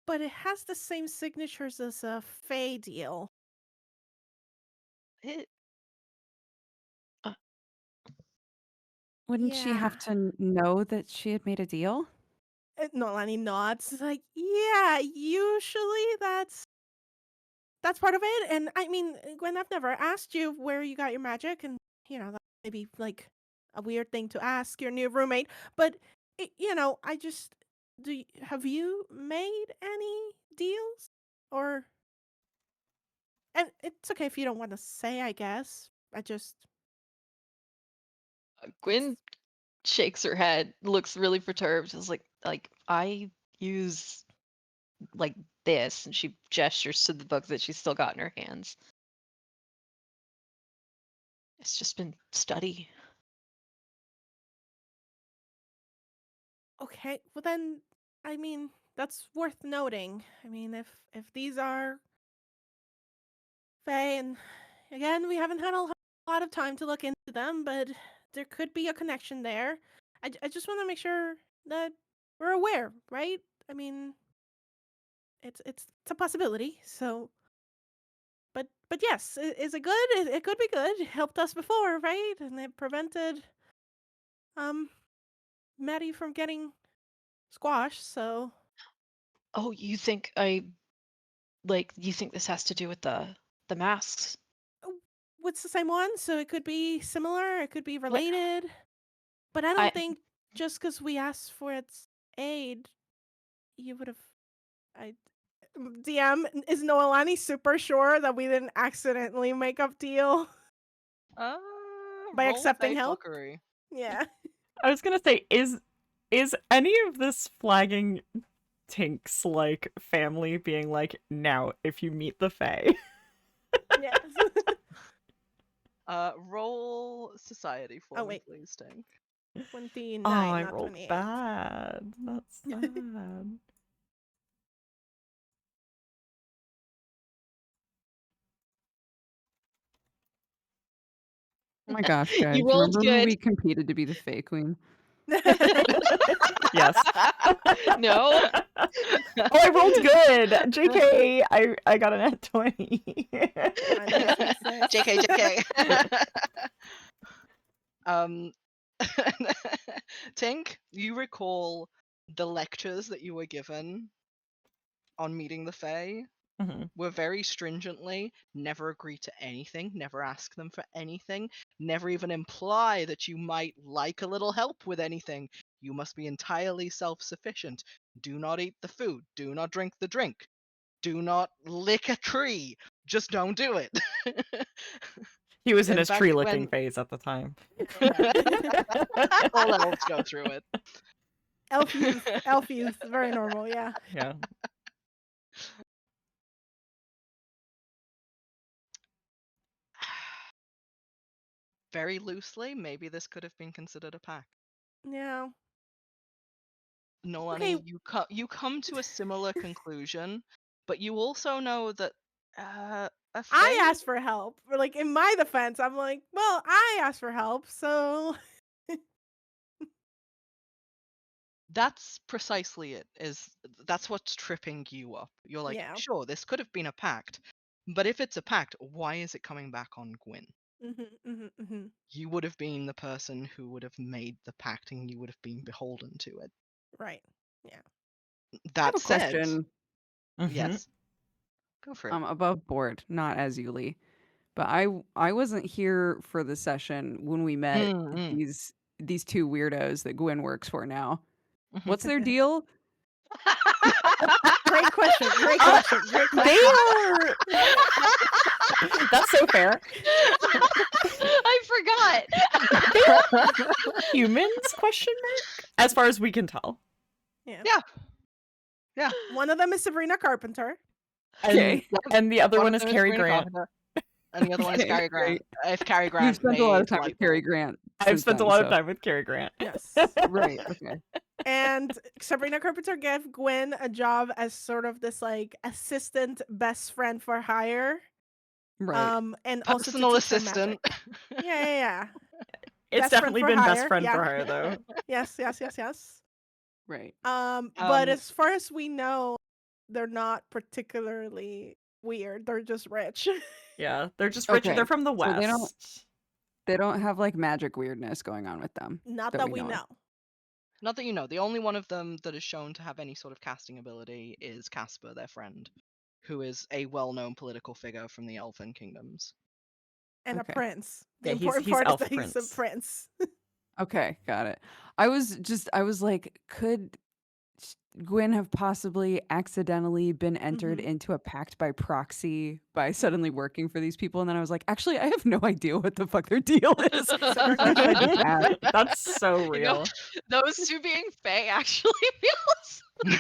But it has the same signatures as a Fey deal. It, Wouldn't she have Yeah. to know that she had made a deal? Noelani nods. Like, yeah, usually that's part of it. And I mean, Gwen, I've never asked you where you got your magic, and that may be like a weird thing to ask your new roommate. But I just have you made any deals, or? And it's okay if you don't want to say. I guess I just Gwyn shakes her head, looks really perturbed. Is like I use like this, and she gestures to the book that she's still got in her hands. It's just been study. okay. Well then, I mean, that's worth noting. I mean, if these are Faye, and again, we haven't had a lot of time to look into them, but there could be a connection there. I just want to make sure that we're aware, right? I mean, it's a possibility. So, but yes, is it good? It could be good. It helped us before, right? And it prevented Maddie from getting squashed. So, Oh, you think you think this has to do with the masks? what's the same one? So it could be similar. It could be What related. But I I don't think just because we asked for its aid, you would have. I DM, is Noelani super sure that we didn't accidentally make up deal by Roll accepting fake help? fuckery. Yeah. I was gonna say, is any of this flagging Tink's like family being like, now if you meet the Fae? Yes. Roll society for Oh, me, wait. please, Tink. 29, Oh, I not rolled 28. bad. That's sad. Oh my gosh, guys! you rolled Remember when good. we competed to be the Fey Queen? Yes. No. Oh, I rolled good. JK, I got an at 20. JK, JK. Tink, you recall the lectures that you were given on meeting the Fae Mhm. were very stringently never agree to anything, never ask them for anything, never even imply that you might like a little help with anything. You must be entirely self-sufficient. Do not eat the food. Do not drink the drink. Do not lick a tree. Just don't do it. He was in In his fact, tree licking when phase at the time. all elves go through it. Elf youth, very normal, yeah. Yeah. Very loosely, maybe this could have been considered a pact. Yeah. Noelani, Okay. you come to a similar conclusion, but you also know that a I fae. asked for help. Or, like, in my defense, I'm like, well, I asked for help, so That's precisely it. That's what's tripping you up. You're like, yeah. sure, this could have been a pact, but if it's a pact, why is it coming back on Gwynn? You would have been the person who would have made the pact, and you would have been beholden to it. Right. Yeah. I have That a said, question. Mhm. yes, go for it. Above board, not as Yulie, but I wasn't here for the session when we met Mm, these two weirdos that Gwyn works for now. mhm. What's their deal? Great question. Great question. Great They question. are. That's so fair. I forgot. They are humans? Question mark. As far as we can tell. Yeah. Yeah. One of them is Sabrina Carpenter. And, Okay. and the other one of is them Cary Sabrina Grant. Carpenter, and the other one is Okay, Cary Grant. If Cary You've Grant spent a lot of made time with Cary Grant. I've since spent a then, lot of so- time with Cary Grant. Yes. Right. Okay. And Sabrina Carpenter gave Gwyn a job as sort of this like assistant best friend for hire. Right. And also to Personal teach her assistant. magic. Yeah. It's Best friend definitely for been best hire, friend yeah. for her, though. Yes. Right. But as far as we know, they're not particularly weird. They're just rich. Yeah, they're just rich. Okay, They're from the so West. they don't have like magic weirdness going on with them. Not that we of. know. Not that you know. The only one of them that is shown to have any sort of casting ability is Casper, their friend, who is a well-known political figure from the Elven kingdoms. And Okay. a prince. The Yeah, he's important part elf is that he's a prince. prince. Okay, got it. I was like, could Gwyn have possibly accidentally been entered into a pact by proxy by suddenly working for these people? And then I was like, actually, I have no idea what the fuck their deal is. So I just asked. That's so You real. know, those two being Fae actually feels.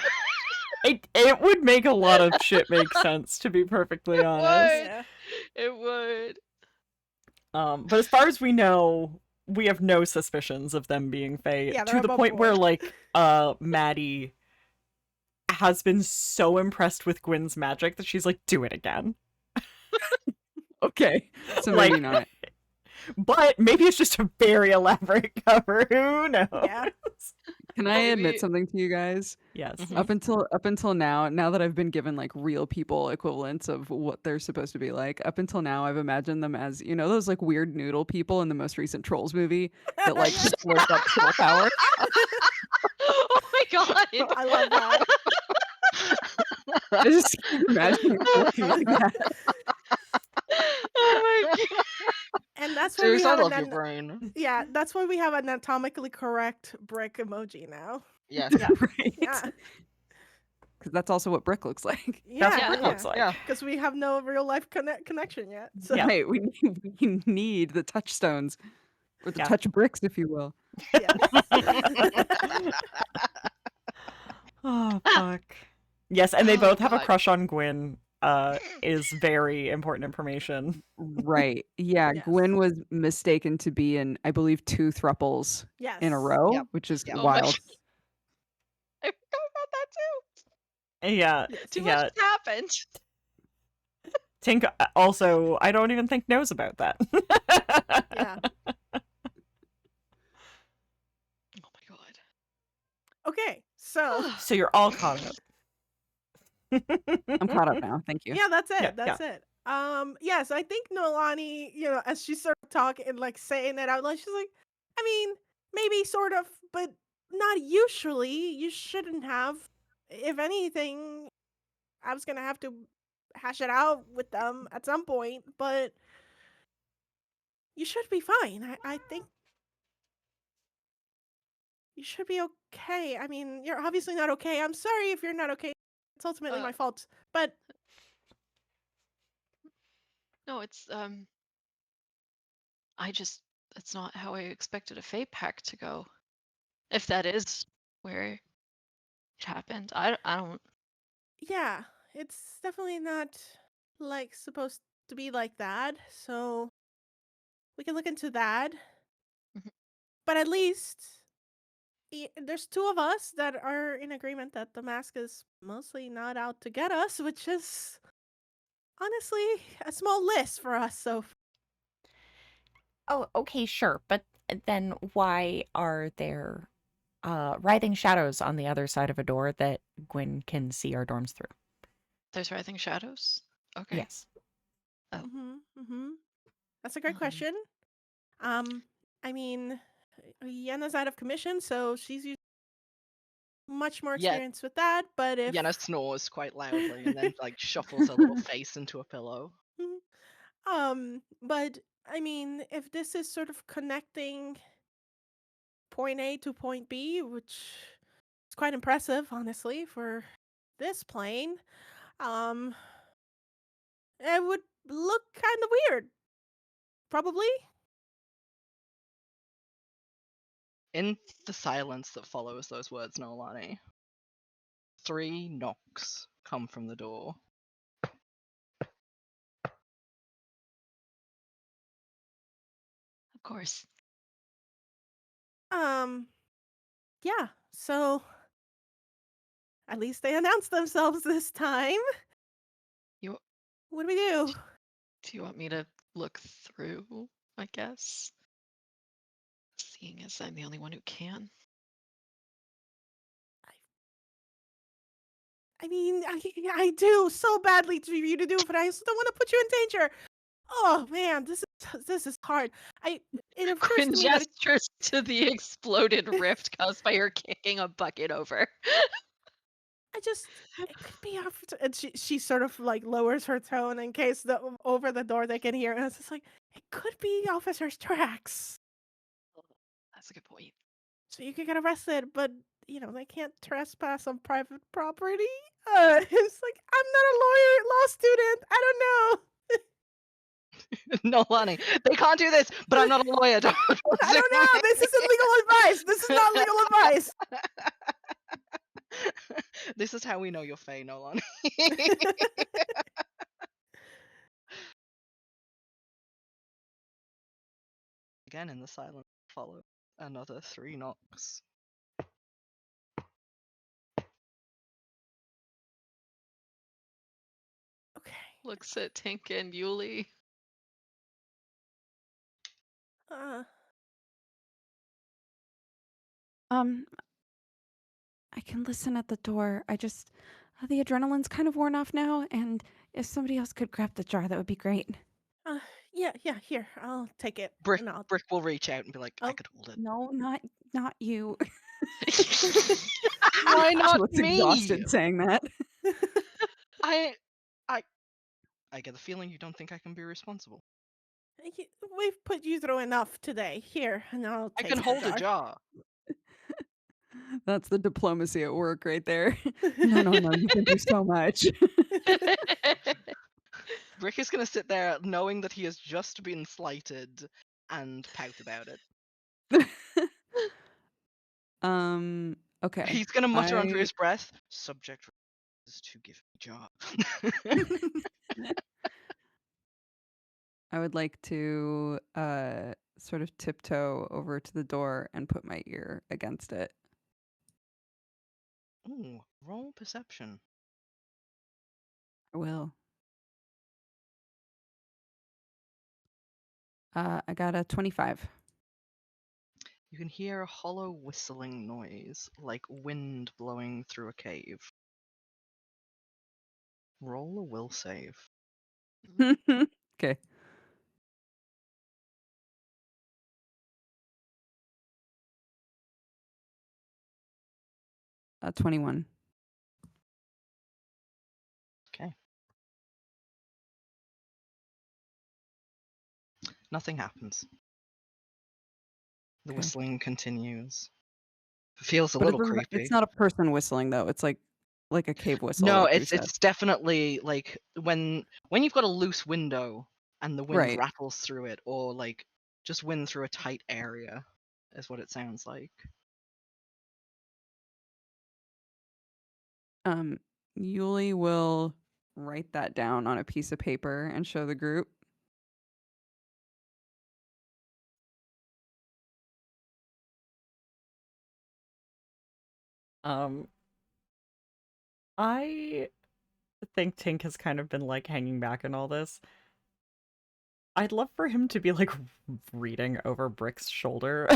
It would make a lot of shit make sense, to be perfectly honest. Yeah. It would. But as far as we know, we have no suspicions of them being Fae. Yeah, To they're the above point where, board. like, Maddie has been so impressed with Gwyn's magic that she's like, do it again. Okay, so Like- maybe not. But maybe it's just a very elaborate cover. Who knows? Yeah. Can I admit Maybe- something to you guys? Yes. Mhm. Up until now that I've been given like real people equivalents of what they're supposed to be like, up until now I've imagined them as, you know, those like weird noodle people in the most recent Trolls movie that like Yes. slurp up troll power. Oh my god. I love that. I just keep imagining them looking like that. Oh my god. And that's why Serious, we I have love an your brain. yeah, that's why we have an anatomically correct brick emoji now. Yes. Yeah. Right? Yeah. Because that's also what brick looks like. That's Yeah. what it looks like. Yeah. Because we have no real life connection yet. So Yeah. Right, we need the touchstones. Or the Yeah. touch bricks, if you will. yes. Oh, fuck. Yes, and they Oh, both have a God. crush on Gwyn, is very important information. Right. Yeah, Yes. Gwyn was mistaken to be in, I believe, 2 thruples Yes. in a row, Yep. which is Yep. Oh my wild. God. I forgot about that too. Yeah, Yes. Too yeah. much has happened. Tink also, I don't even think knows about that. Yeah. Oh my god. Okay. So So you're all caught up. I'm caught up now. Thank you. yeah, that's it. Yeah, That's it. Yes, I think Noelani, you know, as she started talking and like saying it out loud, she's like, I mean, maybe sort of, but not usually. You shouldn't have. If anything, I was gonna have to hash it out with them at some point, but you should be fine. I think you should be okay. I mean, you're obviously not okay. I'm sorry if you're not okay. It's ultimately my fault. But No, it's I just that's not how I expected a Fae pack to go. If that is where it happened. I don't. Yeah, it's definitely not like supposed to be like that. So we can look into that. Mhm. But at least there's two of us that are in agreement that the mask is mostly not out to get us, which is honestly a small list for us. So Oh, okay, sure. But then why are there writhing shadows on the other side of a door that Gwyn can see our dorms through? There's writhing shadows. Okay. Yes. Oh. mm-hmm. That's a great question. I mean, Yenna's out of commission, so she's much more Yeah, experienced with that. But if Yenna snores quite loudly and then like shuffles her little face into a pillow. but I mean, if this is sort of connecting point A to point B, which is quite impressive, honestly, for this plane, um, it would look kind of weird. Probably. In the silence that follows those words, Noelani, 3 knocks come from the door. Of course. Yeah. So at least they announced themselves this time. You What do we do? do you want me to look through? I guess. Seeing as I'm the only one who can. I mean, I do so badly for you to do, but I also don't want to put you in danger. Oh man, this is hard. It occurs Gwyn to me that gestures to the exploded rift caused by her kicking a bucket over. it could be off. And she sort of like lowers her tone in case over the door they can hear. And it's just like it could be officer's tracks. That's a good point. So you could get arrested, but they can't trespass on private property. It's like I'm not a law student. I don't know. Noelani, they can't do this, but I'm not a lawyer. Don't I don't know. This isn't legal advice. This is not legal advice. This is how we know you're Faye, Noelani. Again, in the silence follow another 3 knocks. Okay. Looks at Tink and Yulie. I can listen at the door. I just the adrenaline's kind of worn off now, and if somebody else could grab the jar, that would be great. Yeah. Here, I'll take it. Brick and I'll- will reach out and be like, I Oh. could hold it. No, not you. Why She not looks me? exhausted saying that. I get the feeling you don't think I can be responsible. We've put you through enough today. Here, and I'll I take can the hold a jar. That's the diplomacy at work right there. No, you've been through so much. Rick is going to sit there knowing that he has just been slighted and pout about it. Okay. He's going to mutter under his breath, subject is to give me jar. I would like to sort of tiptoe over to the door and put my ear against it. Ooh, roll perception. I will. I got a 25. You can hear a hollow whistling noise, like wind blowing through a cave. Roll a will save. Okay. 21. Okay. Nothing happens. The Okay. whistling continues. It feels a But little creepy. it's not a person whistling though. It's like a cave whistle. No, like we it's said. definitely like when you've got a loose window and the wind Right. rattles through it, or like just wind through a tight area, is what it sounds like. Yulie will write that down on a piece of paper and show the group. I think Tink has kind of been like hanging back in all this. I'd love for him to be like reading over Brick's shoulder.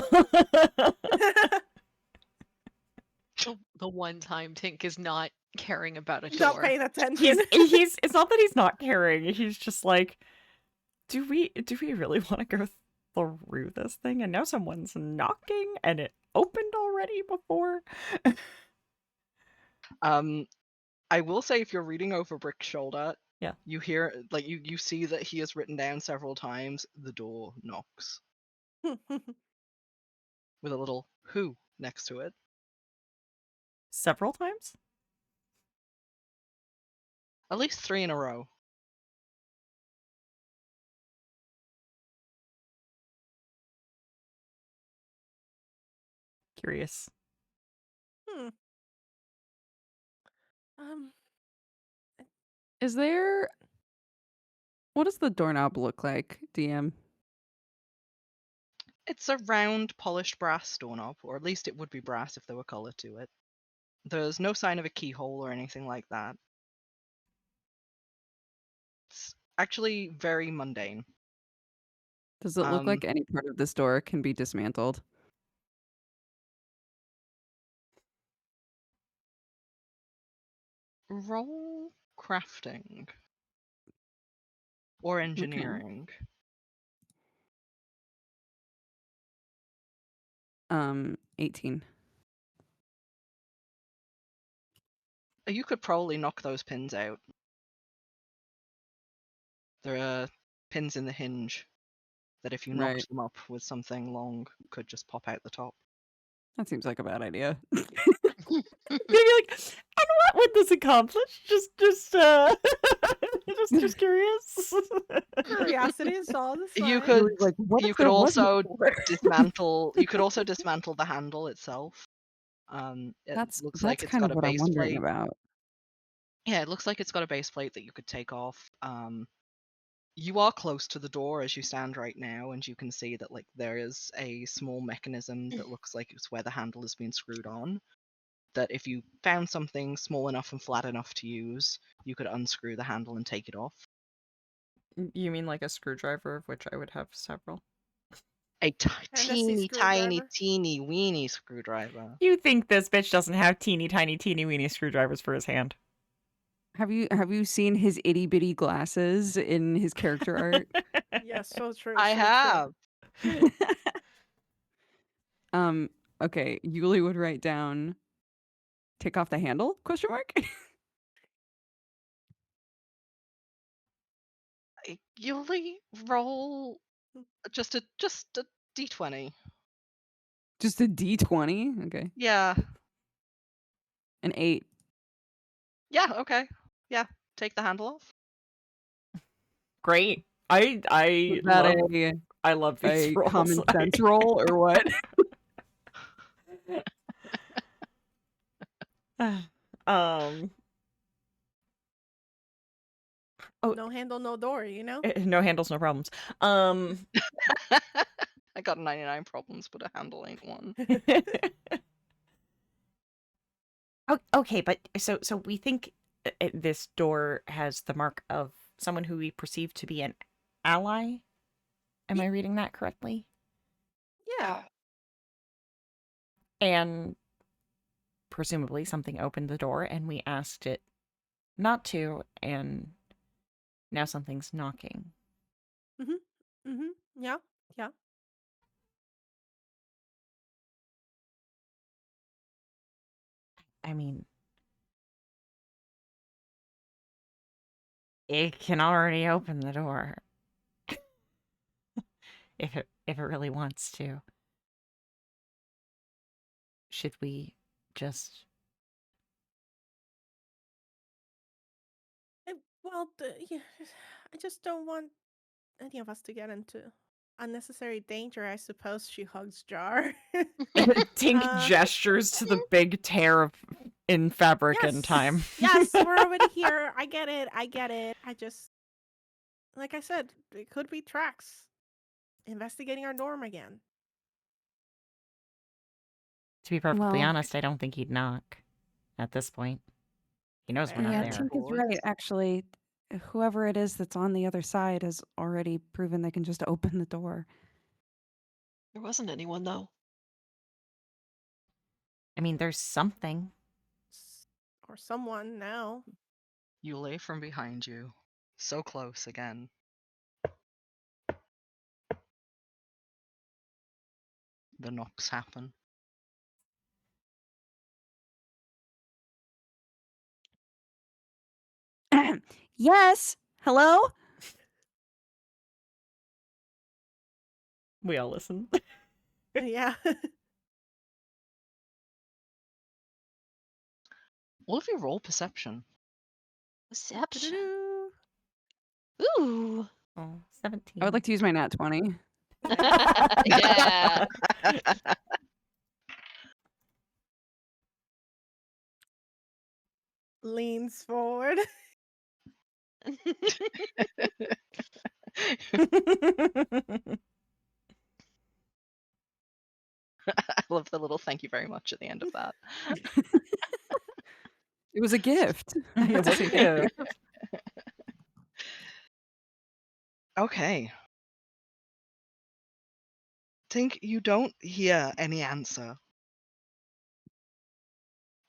The one time Tink is not caring about a Not door. paying attention. he's it's not that he's not caring. He's just like, do we really want to go through this thing? And now someone's knocking and it opened already before. I will say if you're reading over Brick's shoulder, Yeah. you hear like you see that he has written down several times the door knocks with a little who next to it. Several times? At least 3 in a row. Curious. Is there... What does the doorknob look like, DM? It's a round, polished brass doorknob, or at least it would be brass if there were color to it. There's no sign of a keyhole or anything like that. It's actually very mundane. Does it look like any part of this door can be dismantled? Roll crafting. Or engineering. 18. You could probably knock those pins out. There are pins in the hinge that if you knocked Right. them up with something long, could just pop out the top. That seems like a bad idea. Maybe like, and what would this accomplish? Just curious. Curiosity is all the same. You could Like, what you if could there wasn't also a door? dismantle the handle itself. It looks like That's it's kind got of a what I'm base wondering plate. about. Yeah, it looks like it's got a base plate that you could take off. You are close to the door as you stand right now, and you can see that like there is a small mechanism that looks like it's where the handle has been screwed on. That if you found something small enough and flat enough to use, you could unscrew the handle and take it off. You mean like a screwdriver, of which I would have several? A Hennessy teeny tiny screwdriver? teeny weeny screwdriver. You think this bitch doesn't have teeny tiny weeny screwdrivers for his hand? Have you seen his itty bitty glasses in his character art? Yes, so true. I so have. Okay, Yulie would write down take off the handle? Question mark? Yulie, roll just a d20. Just a D20? Okay. Yeah. An 8. Yeah, okay. Yeah, take the handle off. Great. I Is that love I love these a rolls. common sense roll or what? Oh, No handle, no door, you know? no handles, no problems. I got 99 problems, but a handle ain't one. Okay, but so we think this door has the mark of someone who we perceive to be an ally. Am I reading that correctly? Yeah. And presumably something opened the door and we asked it not to, and now something's knocking. Yeah. I mean, it can already open the door. if it really wants to. Should we just... Well, I just don't want any of us to get into unnecessary danger, I suppose. She hugs Jar. Tink gestures to the big tear of in fabric Yes. and time. Yes, we're already here. I get it. I just, like I said, it could be Trax investigating our dorm again. To be perfectly Well- honest, I don't think he'd knock at this point. He knows we're not Yeah, there. Tink is right. Actually, whoever it is that's on the other side has already proven they can just open the door. There wasn't anyone though. I mean, there's something. Or someone now. Yulie from behind you. So close again. The knocks happen. Yes. Hello. We all listen. Yeah. All of you roll perception. Perception. Doo-doo-doo. Ooh. Oh, 17. I would like to use my nat 20. Yeah. Leans forward. I love the little thank you very much at the end of that. It was a gift. I It had to was say a thank you. gift. Okay. Tink, you don't hear any answer.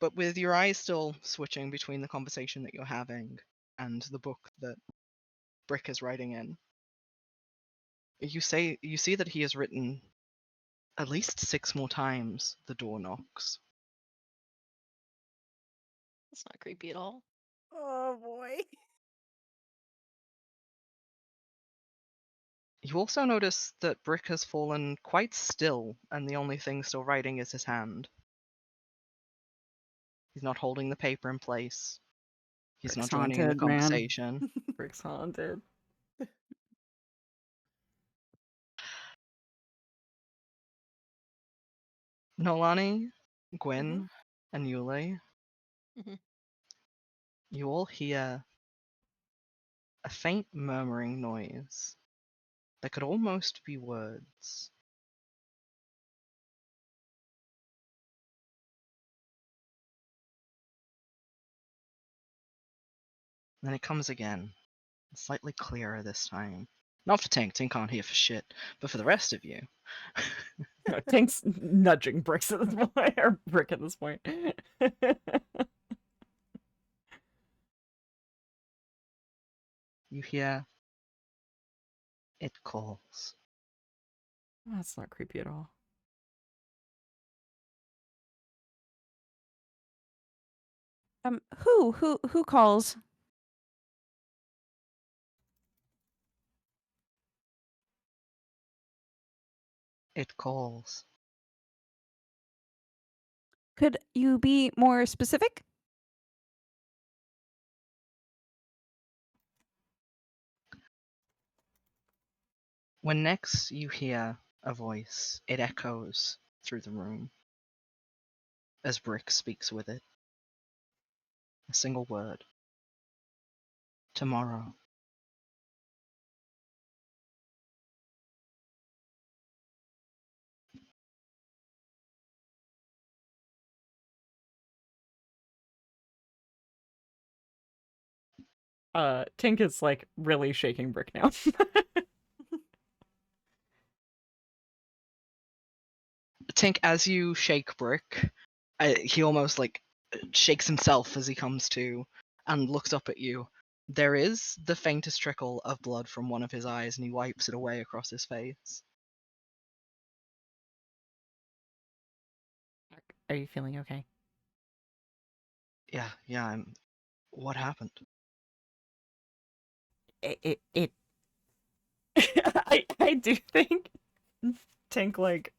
But with your eyes still switching between the conversation that you're having and the book that Brick is writing in, you see that he has written at least 6 more times the door knocks. That's not creepy at all. Oh boy. You also notice that Brick has fallen quite still, and the only thing still writing is his hand. He's not holding the paper in place. He's not Brick's joining in the haunted, man. conversation. Brick's haunted. Noelani, Gwynn, and Yulie, Mhm. you all hear a faint murmuring noise that could almost be words. Then it comes again, slightly clearer this time. Not for Tink, Tink can't hear for shit, but for the rest of you. No, Tink's nudging Bricks at this point, or Brick at this point. You hear, it calls. That's not creepy at all. Who calls? It calls. Could you be more specific? When next you hear a voice, it echoes through the room as Brick speaks with it. A single word. Tomorrow. Tink is like really shaking Brick now. Tink, as you shake Brick, he almost like shakes himself as he comes to and looks up at you. There is the faintest trickle of blood from one of his eyes, and he wipes it away across his face. Are you feeling okay? Yeah, I'm. What happened? It I do think Tink like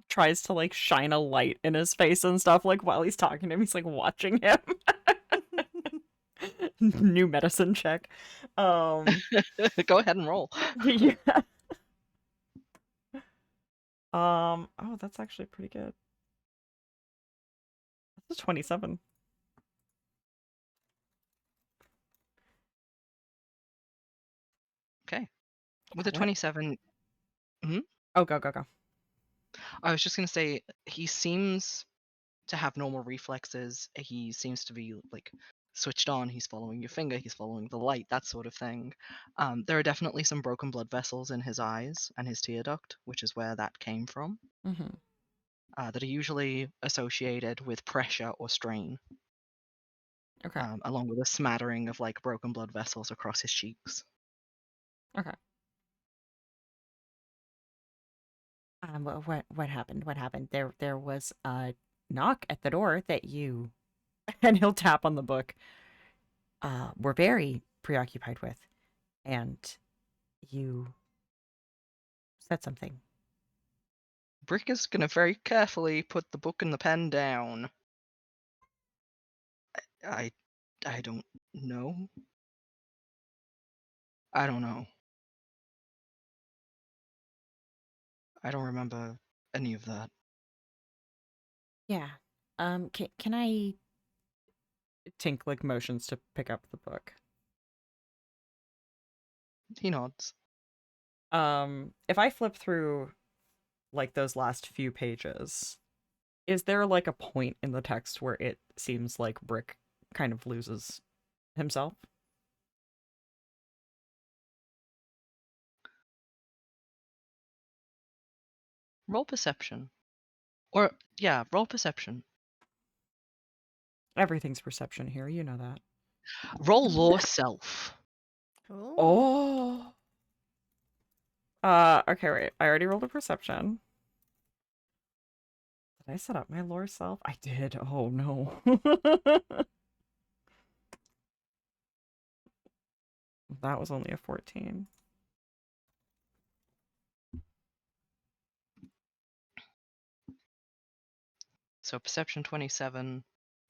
tries to like shine a light in his face and stuff like while he's talking to him. He's like watching him. New medicine check. Go ahead and roll. Yeah. Oh, that's actually pretty good. It's 27. Okay. With a What? 27, Oh, go, go, go. I was just going to say he seems to have normal reflexes. He seems to be like switched on. He's following your finger. He's following the light, that sort of thing. There are definitely some broken blood vessels in his eyes and his tear duct, which is where that came from, Mm-hmm. that are usually associated with pressure or strain, Okay. along with a smattering of like broken blood vessels across his cheeks. Okay. What happened? What happened? There was a knock at the door that you And he'll tap on the book. were very preoccupied with, and you said something. Brick is going to very carefully put the book and the pen down. I don't know. I don't know. I don't remember any of that. Yeah. Can I? Tink like motions to pick up the book. He nods. If I flip through like those last few pages, is there like a point in the text where it seems like Brick kind of loses himself? Roll perception. Or, yeah, roll perception. Everything's perception here, you know that. Roll lore self. Oh. Okay, wait. I already rolled a perception. Did I set up my lore self? I did. Oh no. That was only a 14. So perception 27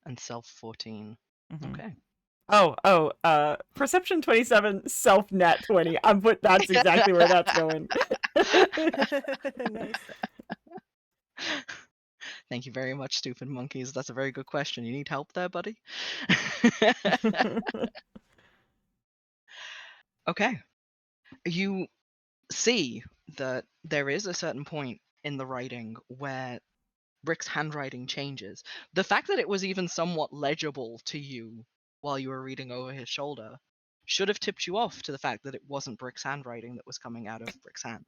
and self 14. Mhm. Okay. Perception 27, self nat 20. That's exactly where that's going. Nice. Thank you very much, stupid monkeys. That's a very good question. You need help there, buddy? Okay. You see that there is a certain point in the writing where Brick's handwriting changes. The fact that it was even somewhat legible to you while you were reading over his shoulder should have tipped you off to the fact that it wasn't Brick's handwriting that was coming out of Brick's hand.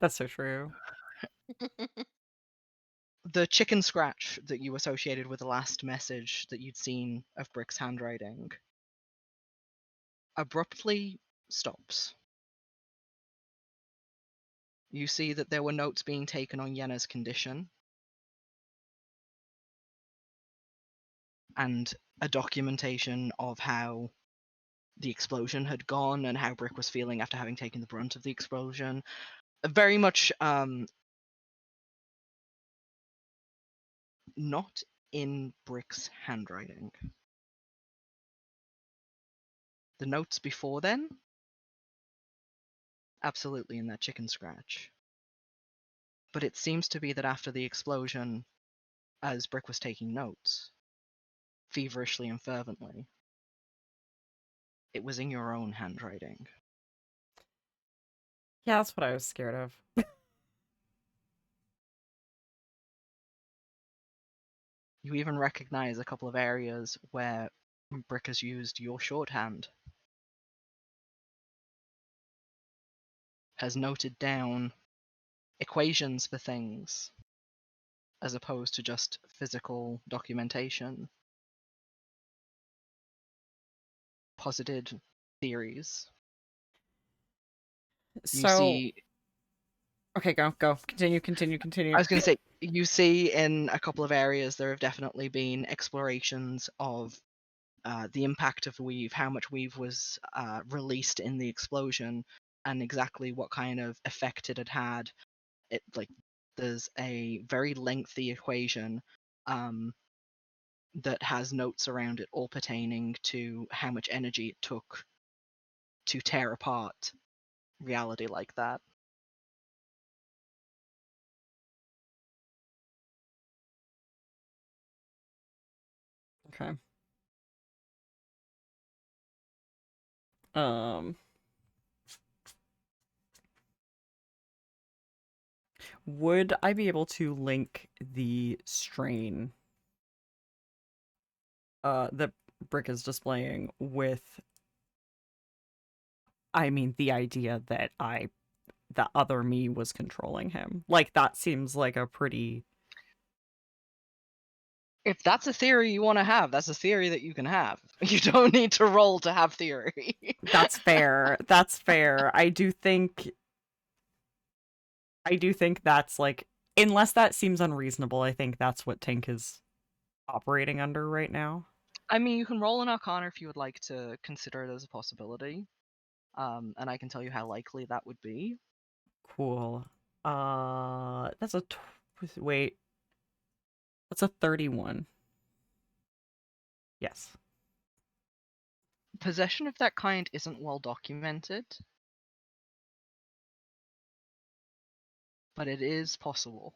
That's so true. The chicken scratch that you associated with the last message that you'd seen of Brick's handwriting abruptly stops. You see that there were notes being taken on Yenna's condition, and a documentation of how the explosion had gone and how Brick was feeling after having taken the brunt of the explosion. Very much not in Brick's handwriting. The notes before then, absolutely in that chicken scratch. But it seems to be that after the explosion, as Brick was taking notes, feverishly and fervently, it was in your own handwriting. Yeah, that's what I was scared of. You even recognize a couple of areas where Brick has used your shorthand, has noted down equations for things, as opposed to just physical documentation, posited theories. You So, see, okay, go. Continue. I was going to say, you see in a couple of areas there have definitely been explorations of the impact of weave, how much weave was released in the explosion, and exactly what kind of effect it had had. It like there's a very lengthy equation that has notes around it, all pertaining to how much energy it took to tear apart reality like that. Okay. Um. Would I be able to link the strain that Brick is displaying with, I mean, the idea that the other me was controlling him? Like, that seems like a pretty... If that's a theory you want to have, that's a theory that you can have. You don't need to roll to have theory. That's fair. That's fair. I do think that's like, unless that seems unreasonable, I think that's what Tink is operating under right now. I mean, you can roll an Arcana if you would like to consider it as a possibility. And I can tell you how likely that would be. Cool. That's a wait. That's a 31. Yes. Possession of that kind isn't well documented, but it is possible.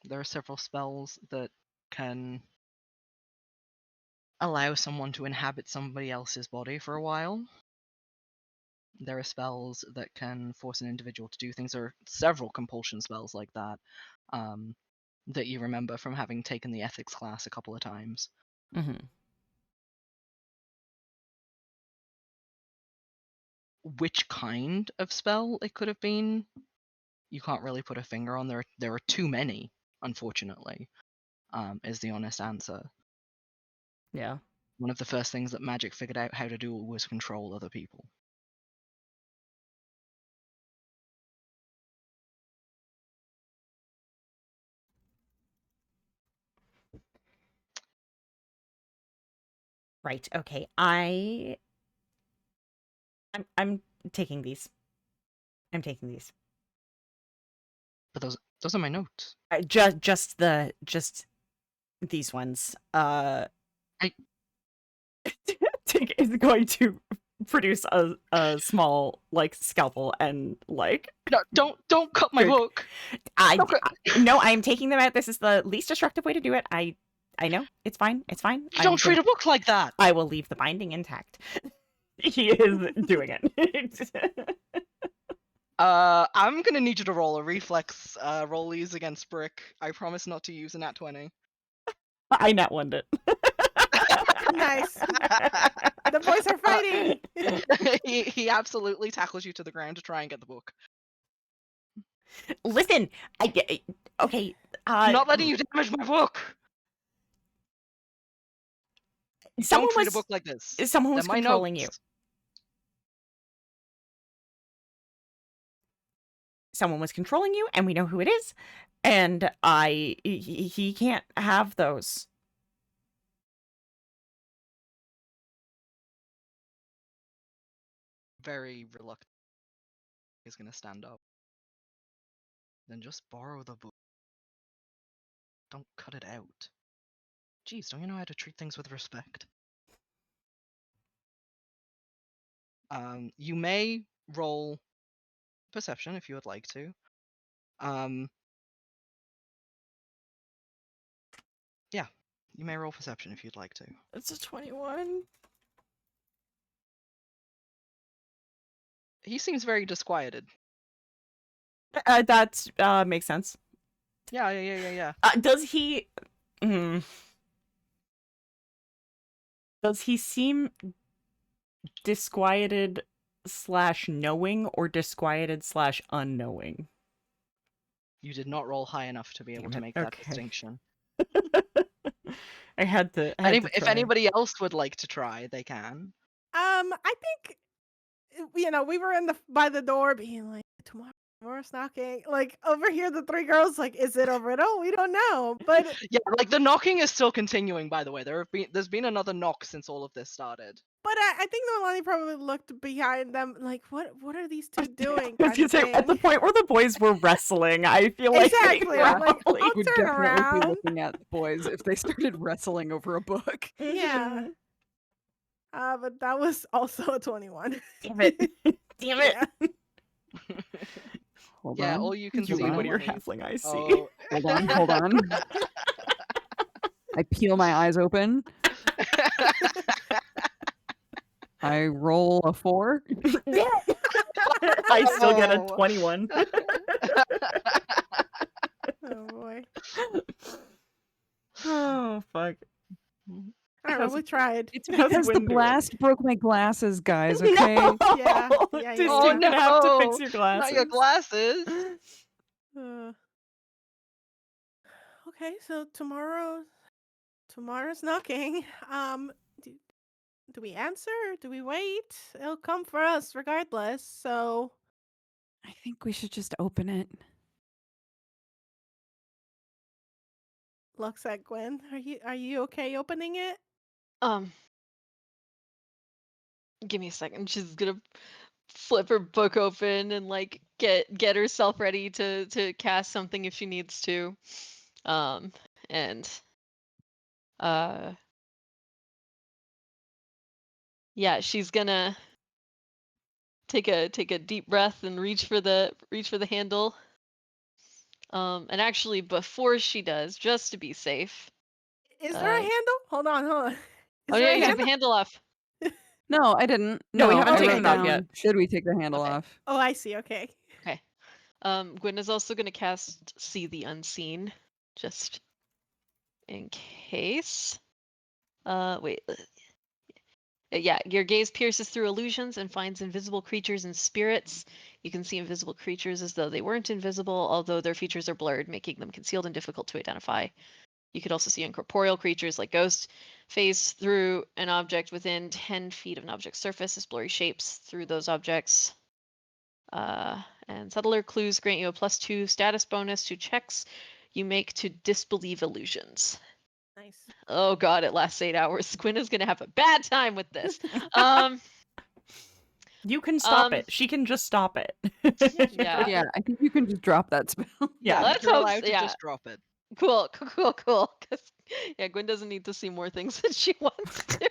There are several spells that can allow someone to inhabit somebody else's body for a while. There are spells that can force an individual to do things. There are several compulsion spells like that that you remember from having taken the ethics class a couple of times. Mm-hmm. Which kind of spell it could have been, you can't really put a finger on. There are too many, unfortunately, is the honest answer. Yeah. One of the first things that magic figured out how to do was control other people. Right. Okay. I'm taking these. I'm taking these. But those are my notes. Just these ones. Tink is going to produce a small like scalpel and like No, don't cut my Good. book. No, I'm taking them out. This is the least destructive way to do it. I know. It's fine. It's fine. You don't treat a book like that. I will leave the binding intact. he is doing it. I'm gonna need you to roll a reflex rollies against Brick. I promise not to use a nat 20. I nat one it. Nice. The boys are fighting. he absolutely tackles you to the ground to try and get the book. Listen, okay. I'm not letting you damage my book. Someone Don't treat a was book like this. someone They're was my controlling you. notes. Someone was controlling you, and we know who it is. And he can't have those. Very reluctant. He's gonna stand up. Then just borrow the book. Don't cut it out. Jeez, don't you know how to treat things with respect? You may roll perception if you would like to. Yeah, you may roll perception if you'd like to. It's a 21. He seems very disquieted. That makes sense. Yeah. Does he? Does he seem disquieted / knowing or disquieted / unknowing? You did not roll high enough to be able Damn to it, make that okay. distinction. I had to. If anybody else would like to try, they can. I think we were by the door being like, tomorrow's knocking. Like over here, the three girls like, is it over at all? We don't know. But Yeah, like the knocking is still continuing. By the way, there's been another knock since all of this started. But I think Noelani probably looked behind them like, what are these two doing? I was gonna say, at the point where the boys were wrestling, I feel like Exactly. I'm like, probably I'll would turn definitely around. be looking at the boys if they started wrestling over a book. Yeah. But that was also a 21. Damn it! Damn it! Yeah. Hold Yeah, on. all you can You see mean are what your money. halfling eyes see? Oh. Hold on. Hold on. I peel my eyes open. I roll a 4. I still get a Oh. 21. Oh boy. Oh, fuck. All right, How's- we tried. It's How's because the Gwyn doing? blast broke my glasses, guys, okay? No! Yeah, yeah, Dude, yeah, you're yeah. gonna have to no! fix your glasses. Not your glasses. Okay, so tomorrow's knocking. Do we answer or do we wait? It'll come for us regardless. So I think we should just open it. looks at Gwen. Are you okay opening it? Give me a second. She's gonna flip her book open and like get herself ready to cast something if she needs to. And yeah, she's gonna take a deep breath and reach for the handle. And actually before she does, just to be safe. Is there a handle? Hold on. Is Oh there yeah, a you took handle? the handle off. No, I didn't. No, we haven't I taken wrote it off down, yet. should we take the handle Okay. off? Oh, I see. Okay. Okay. Gwyn is also gonna cast See the Unseen, just in case. Wait. Yeah, your gaze pierces through illusions and finds invisible creatures and spirits. You can see invisible creatures as though they weren't invisible, although their features are blurred, making them concealed and difficult to identify. You could also see incorporeal creatures like ghosts phase through an object within 10 feet of an object's surface as blurry shapes through those objects. And subtler clues grant you a +2 status bonus to checks you make to disbelieve illusions. Nice. Oh god, it lasts 8 hours. Gwyn is gonna have a bad time with this. You can stop it. She can just stop it. Yeah. Yeah, I think you can just drop that spell. Yeah. Let's You're hope allowed to yeah. just drop it. Cool. 'Cause yeah, Gwyn doesn't need to see more things than she wants to.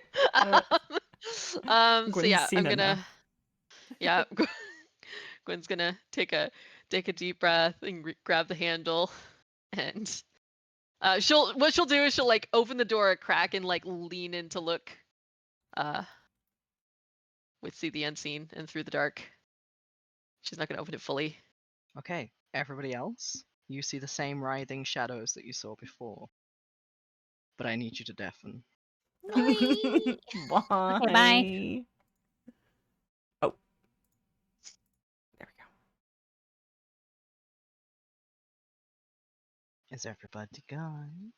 So Gwyn's yeah, seen I'm enough. gonna yeah, Gwyn's gonna take a deep breath and grab the handle, and what she'll do is she'll like open the door a crack and like lean in to look with See the Unseen and through the dark. She's not gonna open it fully. Okay, everybody else, you see the same writhing shadows that you saw before. But I need you to deafen. Bye. bye. Oh. There we go. Is everybody gone?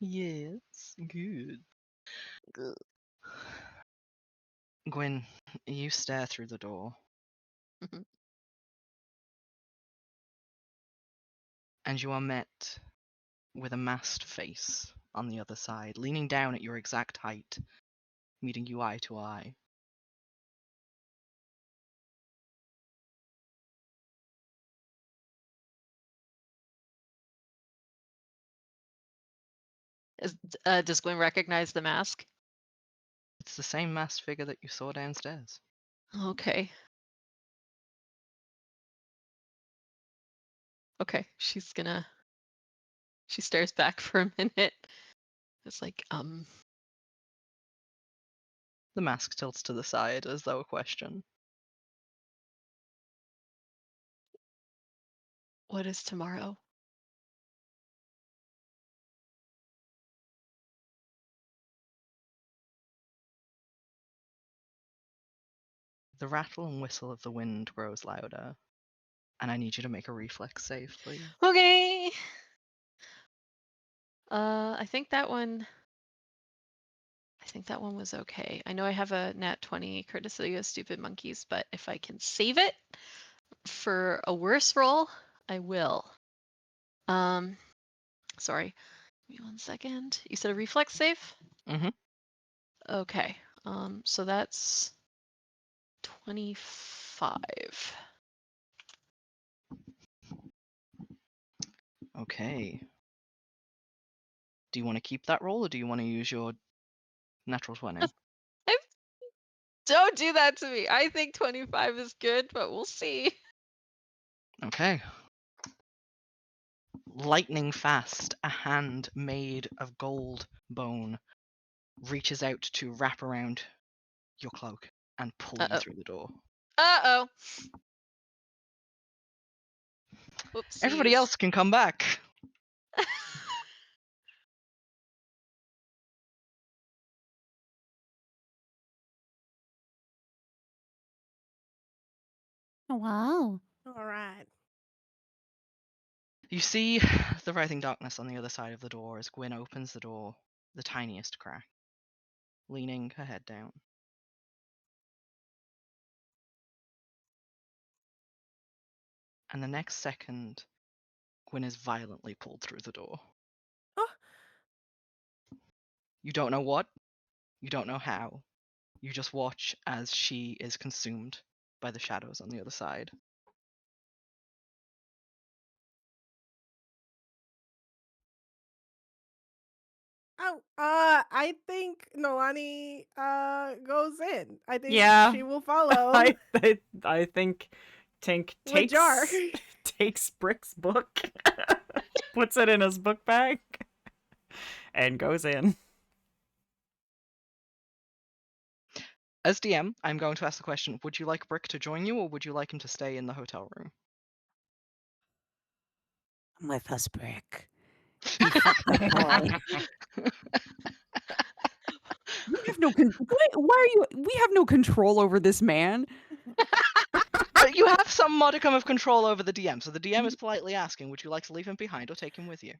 Yes, good. Good. Gwyn, you stare through the door. Mhm. And you are met with a masked face on the other side, leaning down at your exact height, meeting you eye to eye. Does Gwyn recognize the mask? It's the same masked figure that you saw downstairs. Okay. Okay, she stares back for a minute. It's like, The mask tilts to the side as though a question. what is tomorrow? The rattle and whistle of the wind grows louder, and I need you to make a reflex save, please. Okay. I think that one was okay. I know I have a nat 20 courtesy of stupid monkeys, but if I can save it for a worse roll, I will. Sorry. Give me 1 second. You said a reflex save? Mhm. Okay. So that's 25. Okay. Do you want to keep that roll, or do you want to use your natural 20? Don't do that to me. I think 25 is good, but we'll see. Okay. Lightning fast, a hand made of gold bone reaches out to wrap around your cloak and pull you Uh-oh. through the door. Uh-oh. Whoopsies. Everybody else can come back. Oh, wow. All right. You see the writhing darkness on the other side of the door as Gwynn opens the door, the tiniest crack, leaning her head down. And the next second, Gwynn is violently pulled through the door. Oh. You don't know what, you don't know how. You just watch as she is consumed by the shadows on the other side. Oh, I think Noelani goes in. I think Yeah. she will follow. I think Tink With Jar. takes Brick's book, puts it in his book bag, and goes in. As DM, I'm going to ask the question, would you like Brick to join you or would you like him to stay in the hotel room? I'm with us, Brick. We have no why are you? We have no control over this man. You have some modicum of control over the DM, so the DM is politely asking, would you like to leave him behind or take him with you?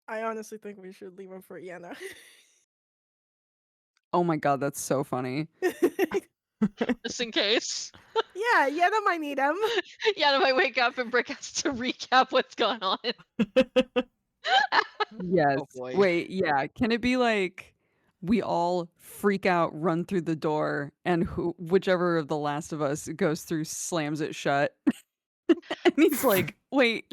I honestly think we should leave him for Yenna. Oh my god, that's so funny. Just in case. Yeah, Yenna might need him. Yeah, I might wake up and Brick has to recap what's going on. Yes. Oh boy. Wait, yeah. Can it be like we all freak out, run through the door, and whichever of the last of us goes through slams it shut? And he's like, wait.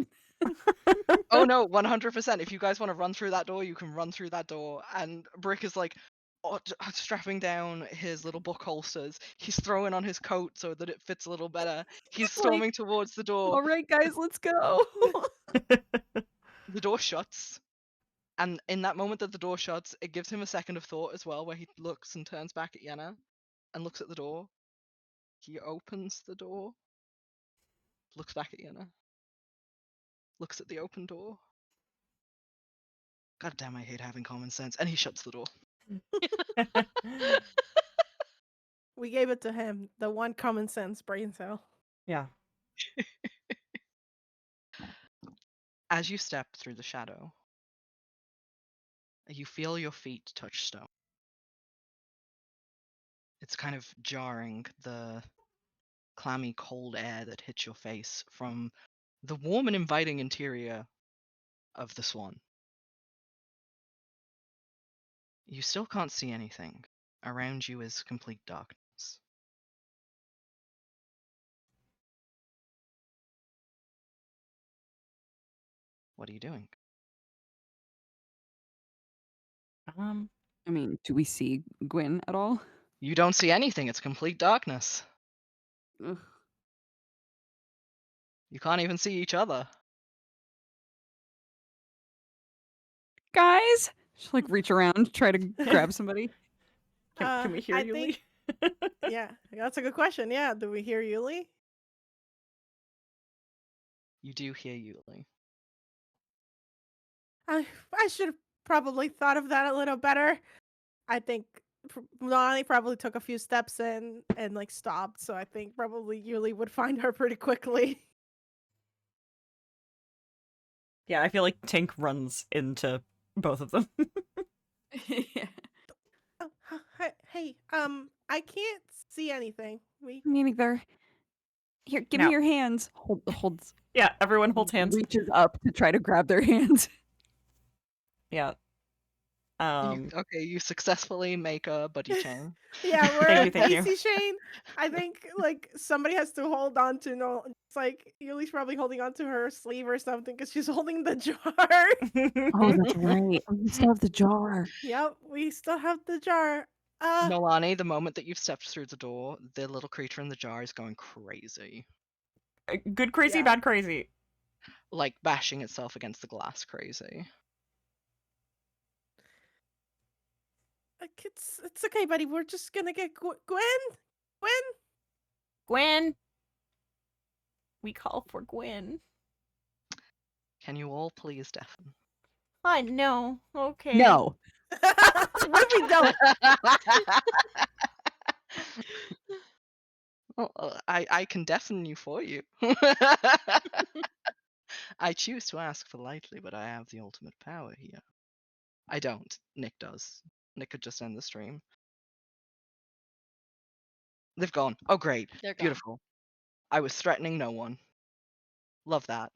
Oh no, 100%. If you guys want to run through that door, you can run through that door. And Brick is like strapping down his little book holsters. He's throwing on his coat so that it fits a little better. He's storming towards the door. All right, guys, let's go. The door shuts. And in that moment that the door shuts, it gives him a second of thought as well, where he looks and turns back at Yenna and looks at the door. He opens the door, looks back at Yenna, looks at the open door. God damn, I hate having common sense. And he shuts the door. We gave it to him. The one common sense brain cell. Yeah. As you step through the shadow, you feel your feet touch stone. It's kind of jarring, the clammy cold air that hits your face from the warm and inviting interior of the Swan. You still can't see anything. Around you is complete darkness. What are you doing? I mean, do we see Gwyn at all? You don't see anything. It's complete darkness. Ugh. You can't even see each other. Guys, just like reach around, try to grab somebody. Can we hear I Yulie? think- Yeah, that's a good question. Yeah, do we hear Yulie? You do hear Yulie. I should have probably thought of that a little better. I think Lonnie probably took a few steps in and like stopped, so I think probably Yulie would find her pretty quickly. Yeah, I feel like Tink runs into both of them. Yeah. Oh, hey, I can't see anything. Me neither. Here, give Now- me your hands. Holds. Yeah, everyone holds hands. Reaches up to try to grab their hands. Yeah. Okay, you successfully make a buddy chain. Yeah, we're Thank you, thank you. Daisy Shane. I think like somebody has to hold on to It's like Yulie's probably holding on to her sleeve or something because she's holding the jar. Oh, that's right. We still have the jar. Yep, we still have the jar. Noelani, the moment that you've stepped through the door, the little creature in the jar is going crazy. Good crazy, Yeah. bad crazy. Like bashing itself against the glass crazy. It's okay, buddy. We're just gonna get Gwen. Gwyn. We call for Gwyn. Can you all please deafen? No. Okay. No. What if we don't? Well, I can deafen you for you. I choose to ask politely, but I have the ultimate power here. I don't. Nick does. Nick could just end the stream. They've gone. Oh, great. They're gone. Beautiful. I was threatening no one. Love that.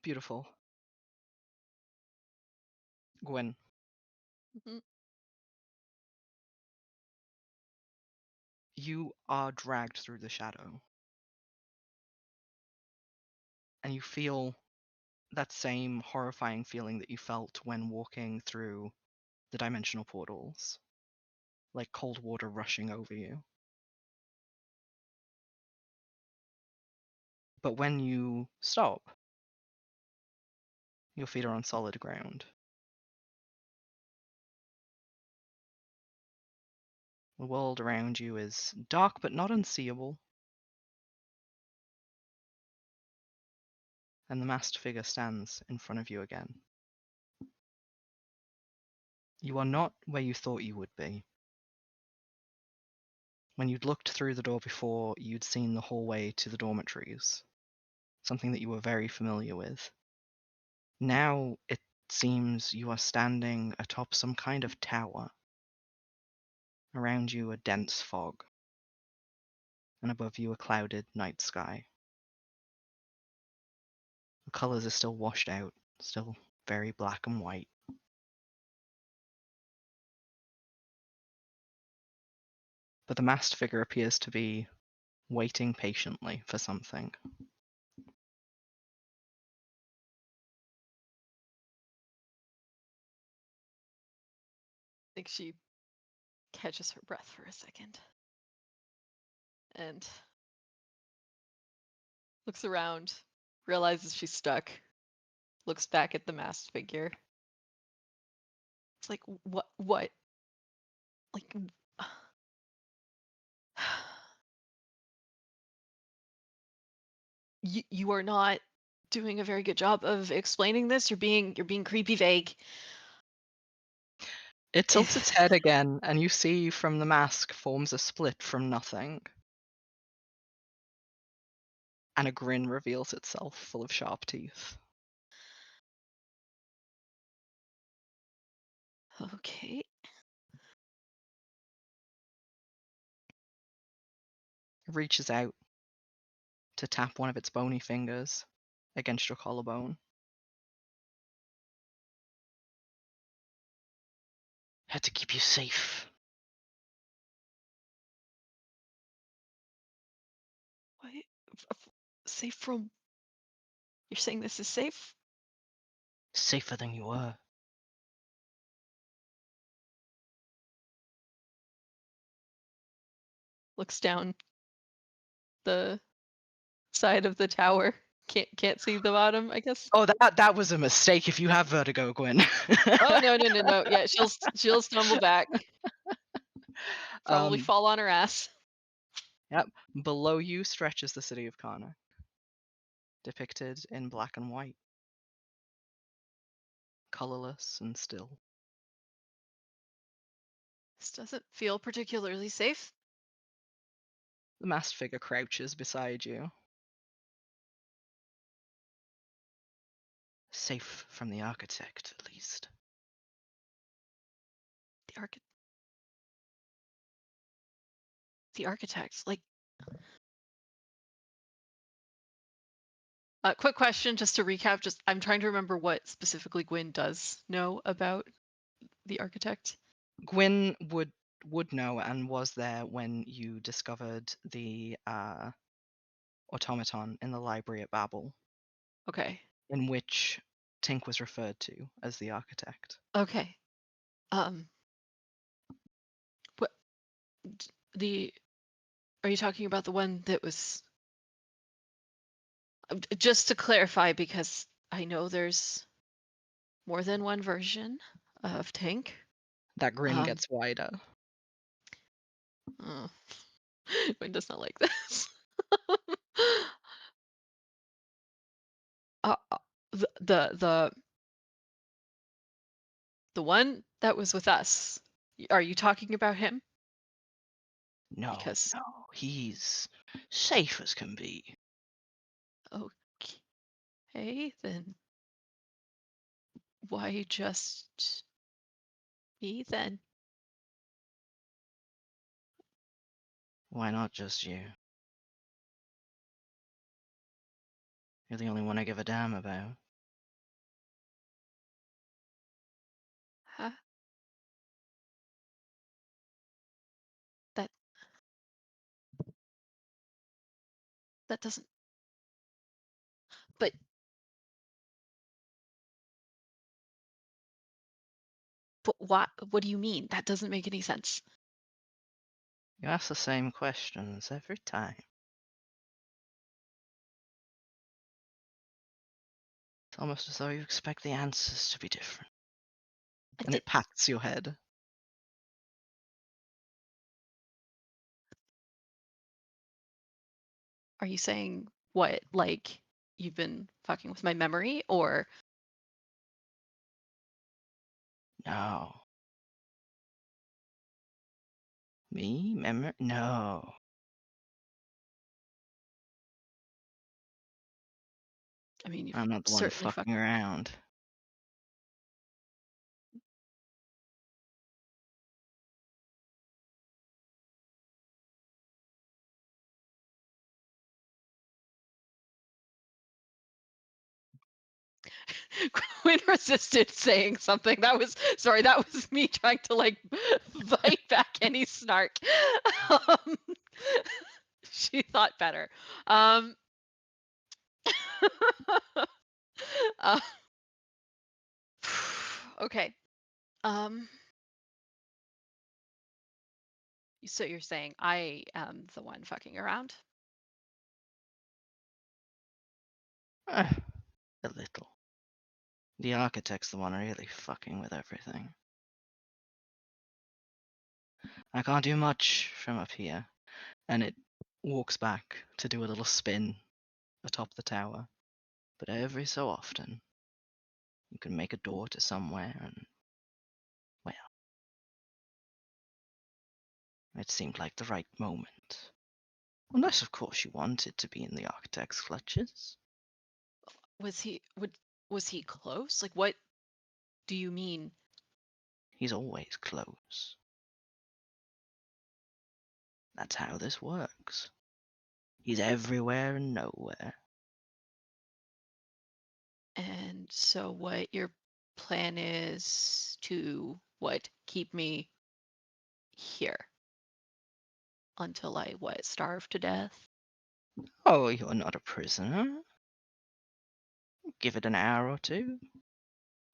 Beautiful. Gwyn. Mhm. You are dragged through the shadow. And you feel that same horrifying feeling that you felt when walking through the dimensional portals. Like cold water rushing over you. But when you stop, your feet are on solid ground. The world around you is dark but not unseeable. And the masked figure stands in front of you again. You are not where you thought you would be. When you'd looked through the door before, you'd seen the hallway to the dormitories, something that you were very familiar with. Now it seems you are standing atop some kind of tower. Around you a dense fog, and above you a clouded night sky. The colours are still washed out, still very black and white. But the masked figure appears to be waiting patiently for something. I think she catches her breath for a second and looks around, realizes she's stuck, looks back at the masked figure. It's like, what? Like, you are not doing a very good job of explaining this. You're being creepy vague. It tilts its head again, and you see from the mask forms a split from nothing. And a grin reveals itself, full of sharp teeth. Okay. It reaches out to tap one of its bony fingers against your collarbone. Had to keep you safe. What? Safe from? You're saying this is safe? Safer than you were. Looks down the side of the tower. Can't see the bottom, I guess. Oh, that was a mistake if you have vertigo, Gwyn. Oh no. Yeah, she'll stumble back. Probably fall on her ass. Yep. Below you stretches the city of Carnocht, depicted in black and white. Colorless and still. This doesn't feel particularly safe. The masked figure crouches beside you. Safe from the architect, at least. The architects, like. Quick question, just to recap. Just I'm trying to remember what specifically Gwyn does know about the architect. Gwyn would know and was there when you discovered the automaton in the library at Babel, Okay. in which Tink was referred to as the architect. Okay. What are you talking about? The one that was Just to clarify, because I know there's more than one version of Tink. That grin Um, gets wider. oh, Gwynn does not like this. uh, uh, the the one that was with us. Are you talking about him? No, Because no, he's safe as can be. okay, then why just me then? Why not just you? You're the only one I give a damn about. Huh? That that doesn't. But what? What do you mean? That doesn't make any sense. You ask the same questions every time. It's almost as though you expect the answers to be different. I And did- it pats your head. Are you saying what? Like you've been fucking with my memory, or No. Me? Memory? No. I mean, you've I'm not the one certainly fucking fucking. around. Gwyn resisted saying something. That was sorry. That was me trying to like bite back any snark. Um, she thought better. Um, uh, okay. Um, so you're saying I am the one fucking around? A little. The architect's the one really fucking with everything. I can't do much from up here. And it walks back to do a little spin atop the tower. But every so often, you can make a door to somewhere and, well, it seemed like the right moment. Unless, of course, you wanted to be in the architect's clutches. Was he close? Like what do you mean? He's always close. That's how this works. He's everywhere and nowhere. And so what your plan is to what? Keep me here until I starve to death? Oh, you're not a prisoner. Give it an hour or two.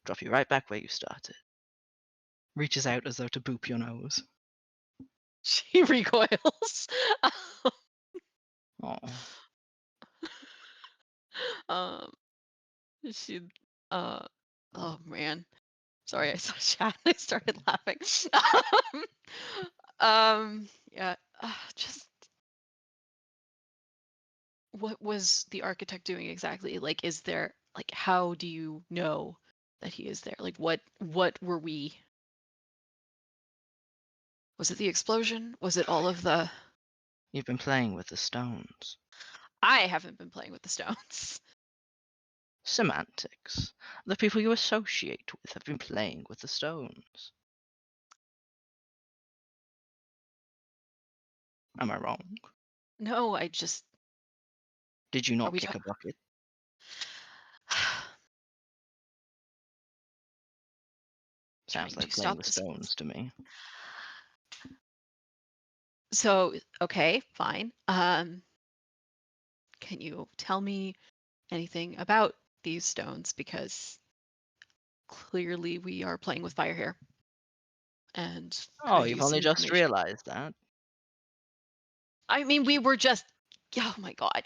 Drop you right back where you started. Reaches out as though to boop your nose. She recoils. Oh. um she oh man. Sorry, I saw chat. I started laughing. Yeah, just what was the architect doing exactly? Like, is there like how do you know that he is there? Like, what were we? Was it the explosion? Was it all of the? You've been playing with the stones. I haven't been playing with the stones. Semantics. The people you associate with have been playing with the stones. Am I wrong? No, I just. Did you Are not we kick a bucket? Sounds trying like to playing stop with this? stones to me. So okay, fine. Can you tell me anything about these stones? Because clearly we are playing with fire here, and could Oh, I you've use some only just information? realized that? I mean, we were just. Oh my god.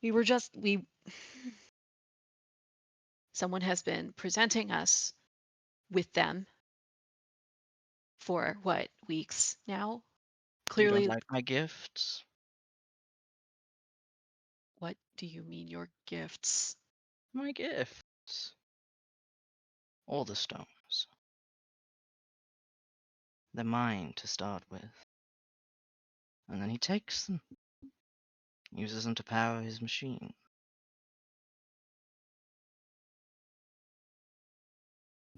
we someone has been presenting us with them for what, weeks now? You don't Clearly, like my gifts? what do you mean your gifts? My gifts. All the stones. They're mine to start with. And then he takes them, uses them to power his machine.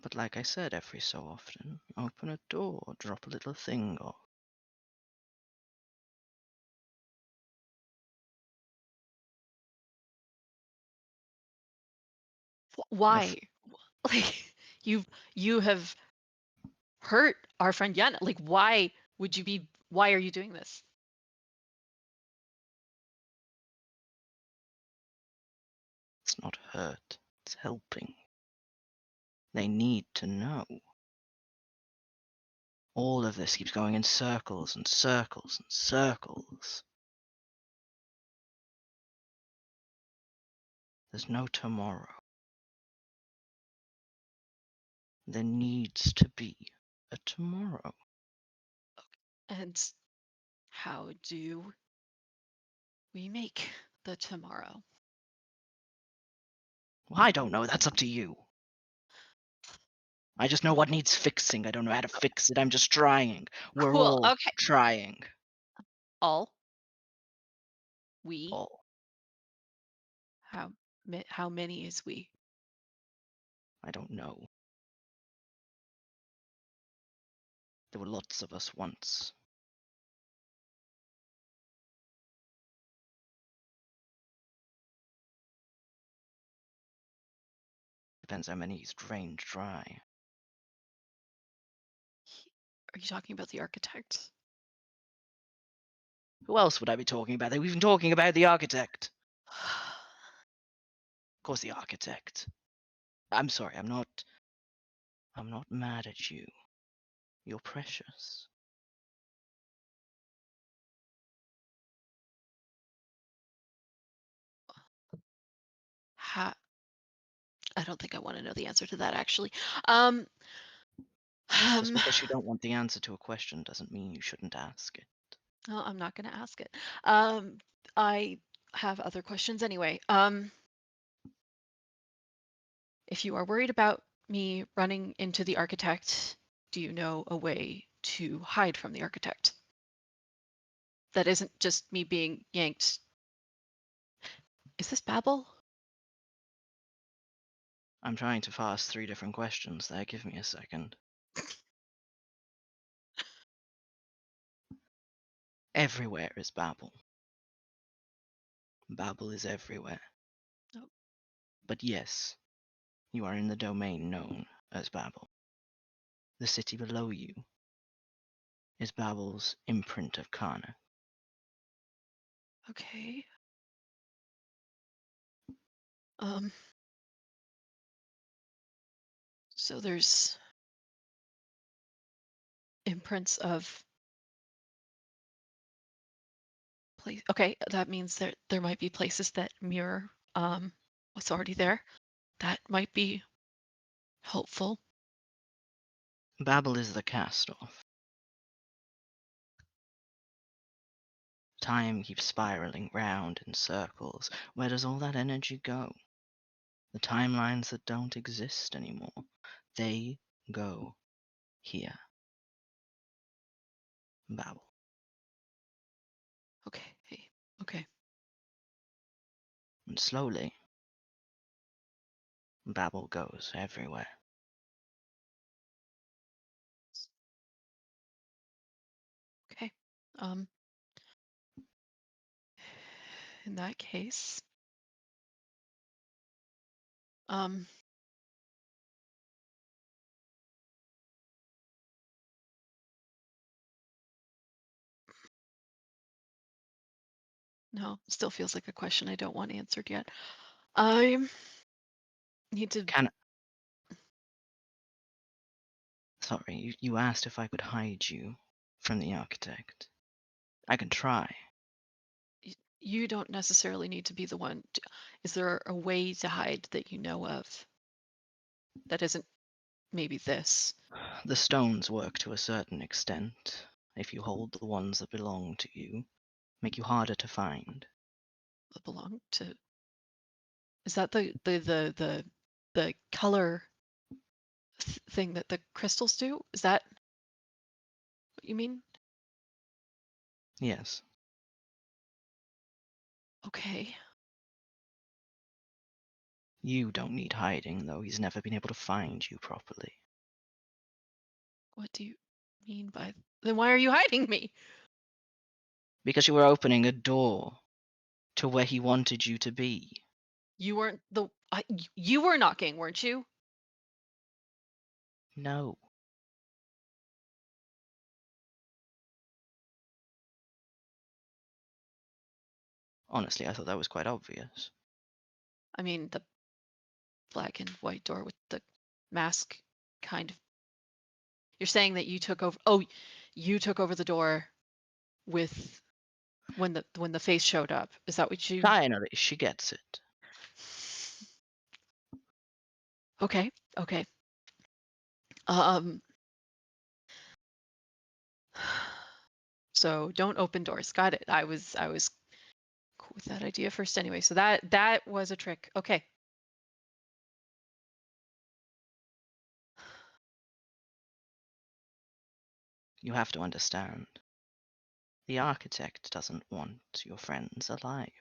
But like I said, every so often, open a door, drop a little thing off. Why? Like you have hurt our friend Yenna. Like why are you doing this? It's not hurt, it's helping. They need to know. All of this keeps going in circles and circles and circles. There's no tomorrow. There needs to be a tomorrow. And how do we make the tomorrow? Well, I don't know, that's up to you. I just know what needs fixing. I don't know how to fix it. I'm just trying. We're Cool. all Okay. trying. All we All. how many is we? I don't know. There were lots of us once. Depends how many he's drained dry. Are you talking about the architect? Who else would I be talking about? We've been talking about the architect. Of course, the architect. I'm sorry, I'm not mad at you. You're precious. I don't think I want to know the answer to that actually. Just because you don't want the answer to a question doesn't mean you shouldn't ask it. Well, I'm not going to ask it. I have other questions anyway. If you are worried about me running into the architect, do you know a way to hide from the architect? That isn't just me being yanked. Is this Babel? I'm trying to pass 3 different questions there. Give me a second. Everywhere is Babel. Babel is everywhere. Oh. But yes, you are in the domain known as Babel. The city below you is Babel's imprint of Carnocht. Okay. So there's imprints of place. Okay, that means there might be places that mirror what's already there. That might be helpful. Babel is the cast-off. Time keeps spiraling round in circles. Where does all that energy go? The timelines that don't exist anymore, they go here. Babel. Okay. Okay. And slowly, Babel goes everywhere. Okay. In that case, no, still feels like a question I don't want answered yet. I need to. Sorry, you asked if I could hide you from the architect. I can try. You don't necessarily need to be the one. Is there a way to hide that you know of that isn't maybe this? The stones work to a certain extent. If you hold the ones that belong to you, make you harder to find. That belong to? Is that the color thing that the crystals do? Is that what you mean? Yes. Okay. You don't need hiding, though he's never been able to find you properly. What do you mean by? Then why are you hiding me? Because you were opening a door to where he wanted you to be. You weren't you were knocking, weren't you? No. Honestly, I thought that was quite obvious. I mean, the black and white door with the mask kind of. You're saying that you took over. Oh, you took over the door with when the face showed up. Is that what you? Finally, she gets it. Okay. Okay. Um. So don't open doors. Got it. I was cool with that idea first anyway. So that was a trick. Okay. You have to understand. The architect doesn't want your friends alive.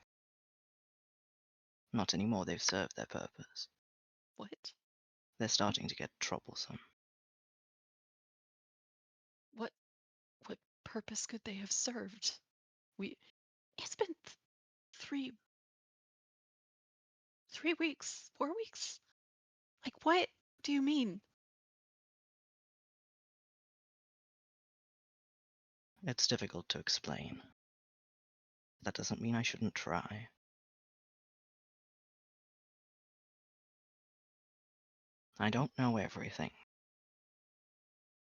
Not anymore, they've served their purpose. What? They're starting to get troublesome. What purpose could they have served? It's been 3 weeks, 4 weeks. Like, what do you mean? It's difficult to explain. That doesn't mean I shouldn't try. I don't know everything,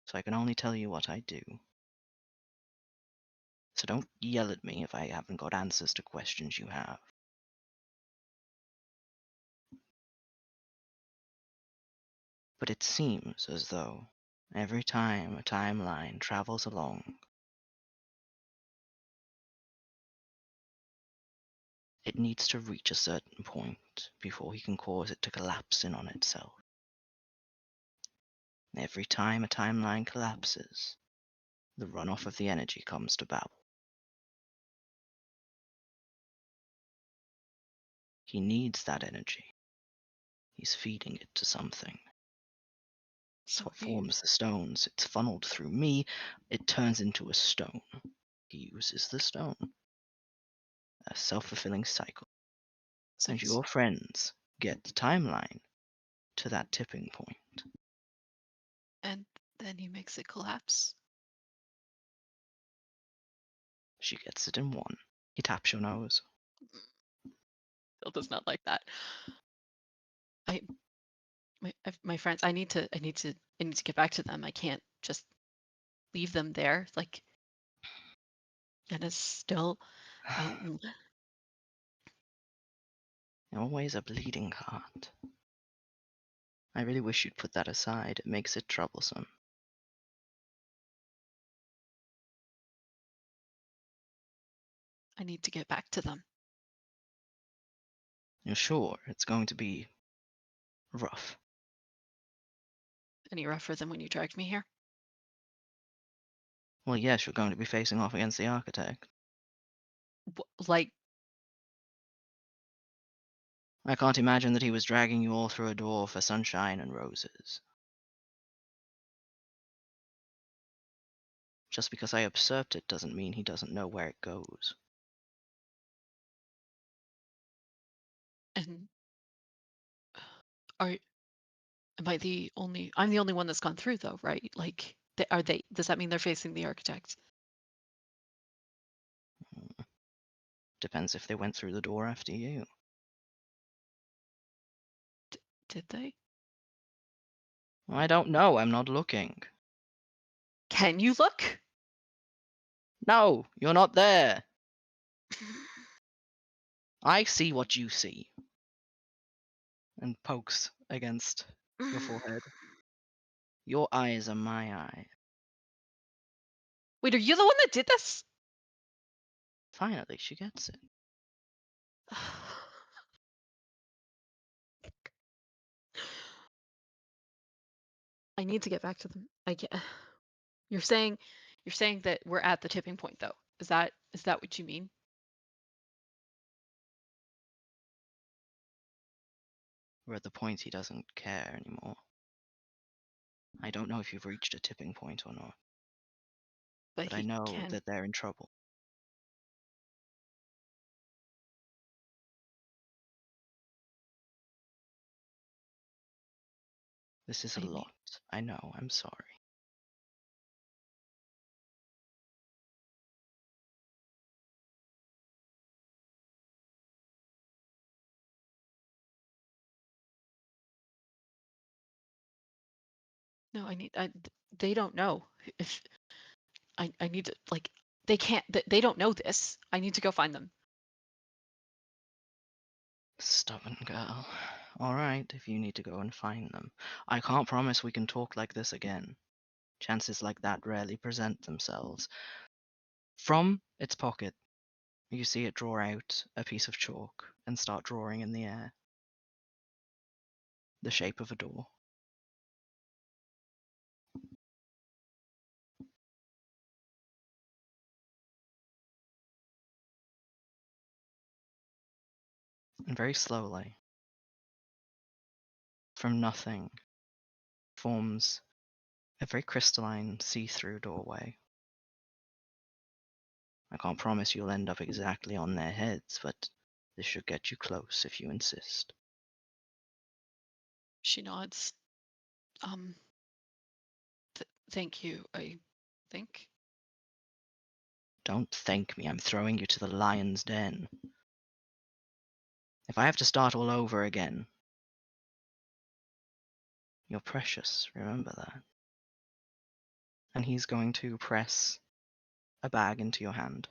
so I can only tell you what I do. So don't yell at me if I haven't got answers to questions you have. But it seems as though every time a timeline travels along, it needs to reach a certain point before he can cause it to collapse in on itself. Every time a timeline collapses, the runoff of the energy comes to Babel. He needs that energy. He's feeding it to something. It's So what are you, forms the stones. It's funneled through me. It turns into a stone. He uses the stone. A self-fulfilling cycle. so And he's- your friends get the timeline to that tipping point. and then he makes it collapse. She gets it in one. He taps your nose. Phil does not like that. My friends, I need to get back to them. I can't just leave them there. Like, Yenna's still. It always a bleeding heart. I really wish you'd put that aside. It makes it troublesome. I need to get back to them. You're sure it's going to be rough? Any rougher than when you dragged me here? Well, yes, you're going to be facing off against the architect. Like, I can't imagine that he was dragging you all through a door for sunshine and roses. Just because I usurped it doesn't mean he doesn't know where it goes. and am I the only? I'm the only one that's gone through, though, right? Like, are they? Does that mean they're facing the architect? Depends if they went through the door after you. Did they? I don't know, I'm not looking. Can you look? No, you're not there. I see what you see. And pokes against your forehead. Your eyes are my eyes. Wait, are you the one that did this? Finally, she gets it. I need to get back to them. I get. You're saying that we're at the tipping point, though. Is that what you mean? We're at the point he doesn't care anymore. I don't know if you've reached a tipping point or not, but I he know can. that they're in trouble. This is a lot. I know, I'm sorry. No, they don't know. If I need to, like, they can't. They don't know this. I need to go find them. Stubborn girl. Alright, if you need to go and find them. I can't promise we can talk like this again. Chances like that rarely present themselves. From its pocket, you see it draw out a piece of chalk and start drawing in the air. The shape of a door. And very slowly, from nothing, forms a very crystalline, see-through doorway. I can't promise you'll end up exactly on their heads, but this should get you close if you insist. She nods. Thank you. I think. Don't thank me, I'm throwing you to the lion's den. If I have to start all over again, you're precious, remember that. And he's going to press a bag into your hand.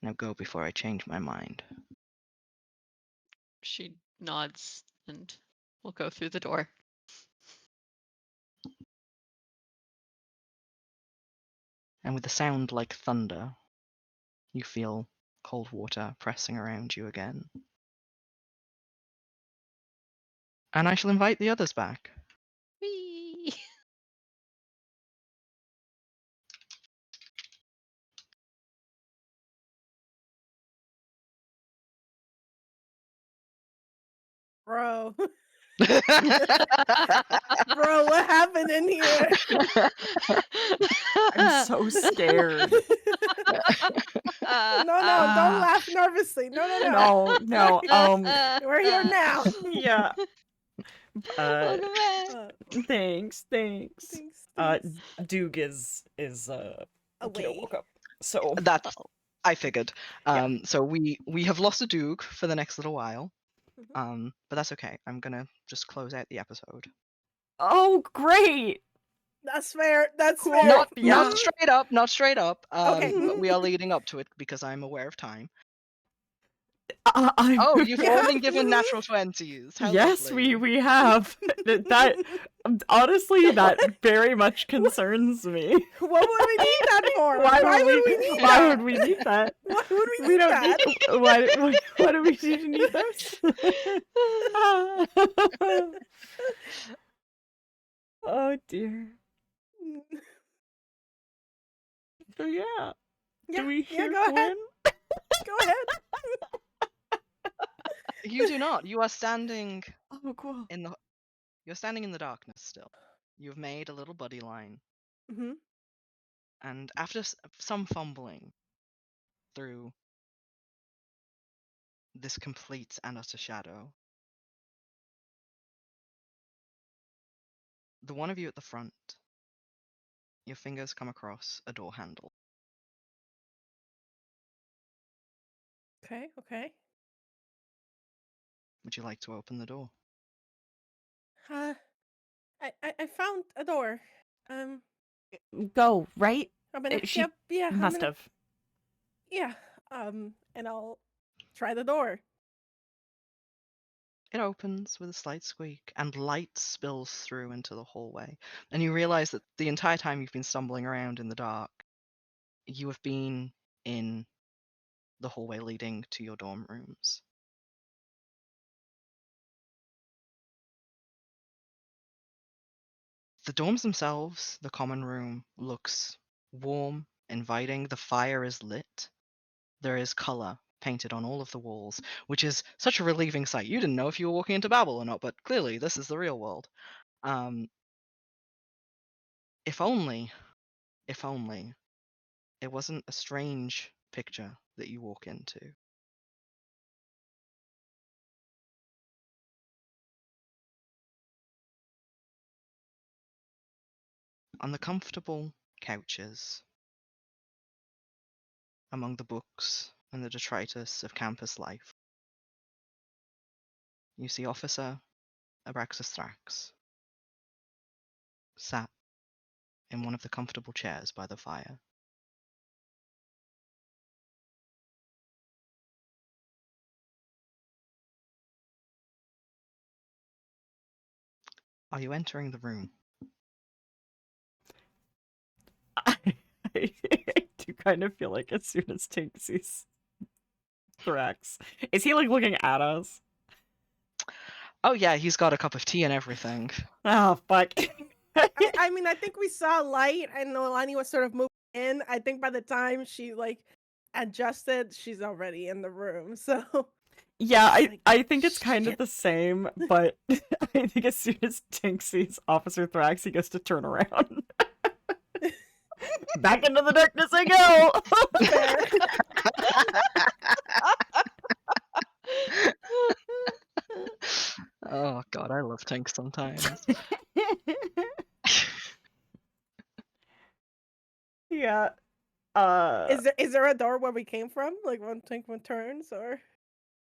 Now go before I change my mind. She nods and will go through the door. And with a sound like thunder, you feel cold water pressing around you again. And I shall invite the others back. Whee! Bro. Bro, what happened in here? I'm so scared. No, don't laugh nervously. No. No. We're here now. Yeah. Welcome back. Thanks. Thanks. Doog is Away. woke up. So That's I figured. Yeah. So we have lost a Doog for the next little while. Mhm. But that's okay. I'm gonna just close out the episode. Oh, great. That's fair. That's Cool. fair. Not Yeah. straight up. Okay. But we are leading up to it because I'm aware of time. I'm... Oh, you've all Yeah. been given natural 20s. How Yes, lovely. we have. That honestly, that very much concerns me. What would we need that for? Why would we need Why that? would we need that? Why would we We need don't that? need. Why do we need to need this? Oh dear. So yeah. Yeah, Do we hear go ahead. Gwynn? Go ahead. You do not. You are standing Oh, cool. You're standing in the darkness still. You've made a little buddy line, Mm-hmm. and after some fumbling through this complete and utter shadow, the one of you at the front, your fingers come across a door handle. Okay. Would you like to open the door? I found a door. Go, right? I'm gonna, She yep, yeah, I'm must gonna, have. yeah. And I'll try the door. It opens with a slight squeak, and light spills through into the hallway. And you realize that the entire time you've been stumbling around in the dark, you have been in the hallway leading to your dorm rooms. The dorms themselves, the common room, looks warm, inviting. The fire is lit. There is color painted on all of the walls, which is such a relieving sight. You didn't know if you were walking into Babel or not, but clearly this is the real world. If only it wasn't a strange picture that you walk into. On the comfortable couches, among the books and the detritus of campus life, you see Officer Abraxas Thrax sat in one of the comfortable chairs by the fire. Are you entering the room? I do kind of feel like as soon as Tink sees Thrax, is he like looking at us? Oh yeah, he's got a cup of tea and everything. Oh fuck. I mean, I think we saw light, and Noelani was sort of moving in. I think by the time she like adjusted, she's already in the room. So Yeah, Like, I think it's kind of shit. the same, but I think as soon as Tink sees Officer Thrax, he gets to turn around. Back into the darkness I go! fair. Oh god, I love Tink sometimes. Yeah. Is there a door where we came from? Like when Tinkman turns, or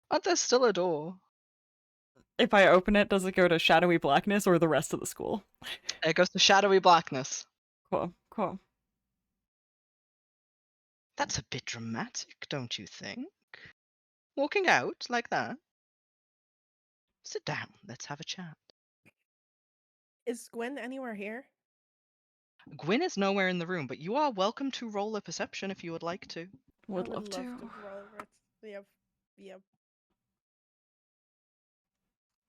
But there's still a door. If I open it, does it go to shadowy blackness or the rest of the school? It goes to shadowy blackness. Cool, cool. That's a bit dramatic, don't you think? Walking out like that? Sit down, let's have a chat. is Gwynn anywhere here? Gwyn is nowhere in the room, but you are welcome to roll a perception if you would like to. Would I love would to. love to roll over it. Yep.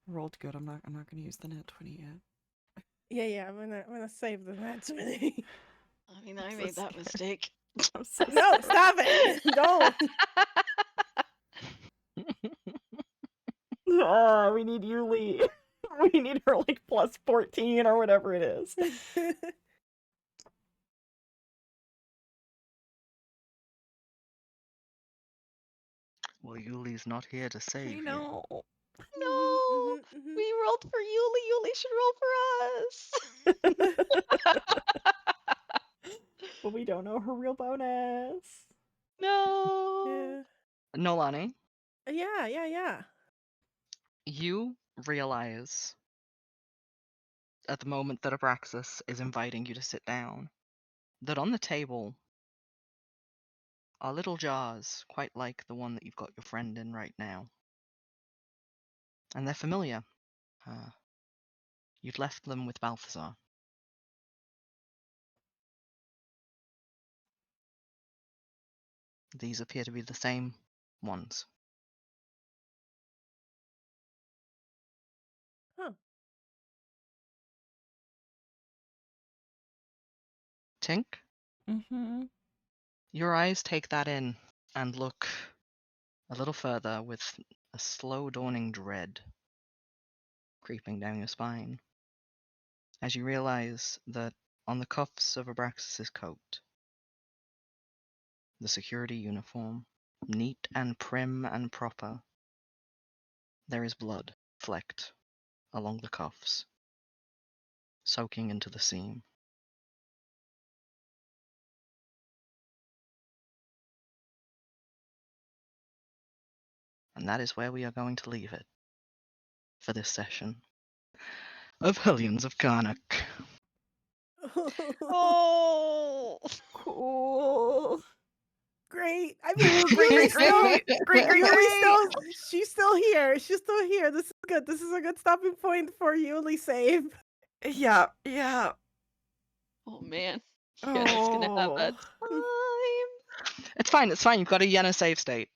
Rolled good. I'm not gonna use the net 20 yet. Yeah. I'm gonna save the net 20. I mean, I So made that scared. mistake. I'm so No, scared. stop it! Don't. Oh, we need Yulie. We need her like plus 14 or whatever it is. Well, Yulie's not here to save I you. know. No, we rolled for Yulie. Yulie should roll for us. But we don't know her real bonus. No. Yeah. Noelani, Yeah. you realize at the moment that Abraxas is inviting you to sit down that on the table are little jars quite like the one that you've got your friend in right now. And they're familiar. You'd left them with Balthazar. These appear to be the same ones. Huh. Tink, Mm-hmm. your eyes take that in and look a little further with a slow dawning dread creeping down your spine as you realize that on the cuffs of Abraxas's coat, the security uniform, neat and prim and proper, there is blood flecked along the cuffs, soaking into the seam. And that is where we are going to leave it for this session of Hellions of Carnocht. Oh. Cool. Great. I mean, Great, Yulie's still, great. she's still here. She's still here. This is good. This is a good stopping point for Yulie save. Yeah. Oh man. Yeah, it's gonna have a Oh. time. It's fine. It's fine. You've got a Yenna save state.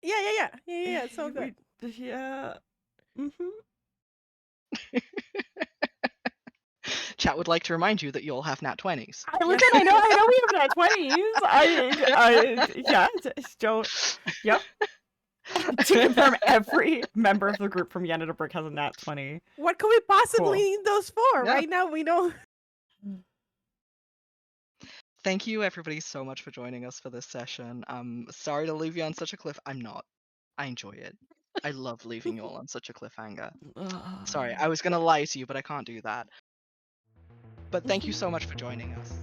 Yeah. It's so good. Yeah. Mm-hmm. Chat would like to remind you that you all have nat 20s. Listen, I know we have nat 20s. Yeah, don't. Yep. To confirm, every member of the group from Yenna to Brick has a nat 20. What could we possibly Cool. need those for? Yeah. Right now, we know. Thank you, everybody, so much for joining us for this session. Sorry to leave you on such a cliff. I'm not. I enjoy it. I love leaving you all on such a cliffhanger. Sorry, I was gonna lie to you, but I can't do that. But thank you so much for joining us.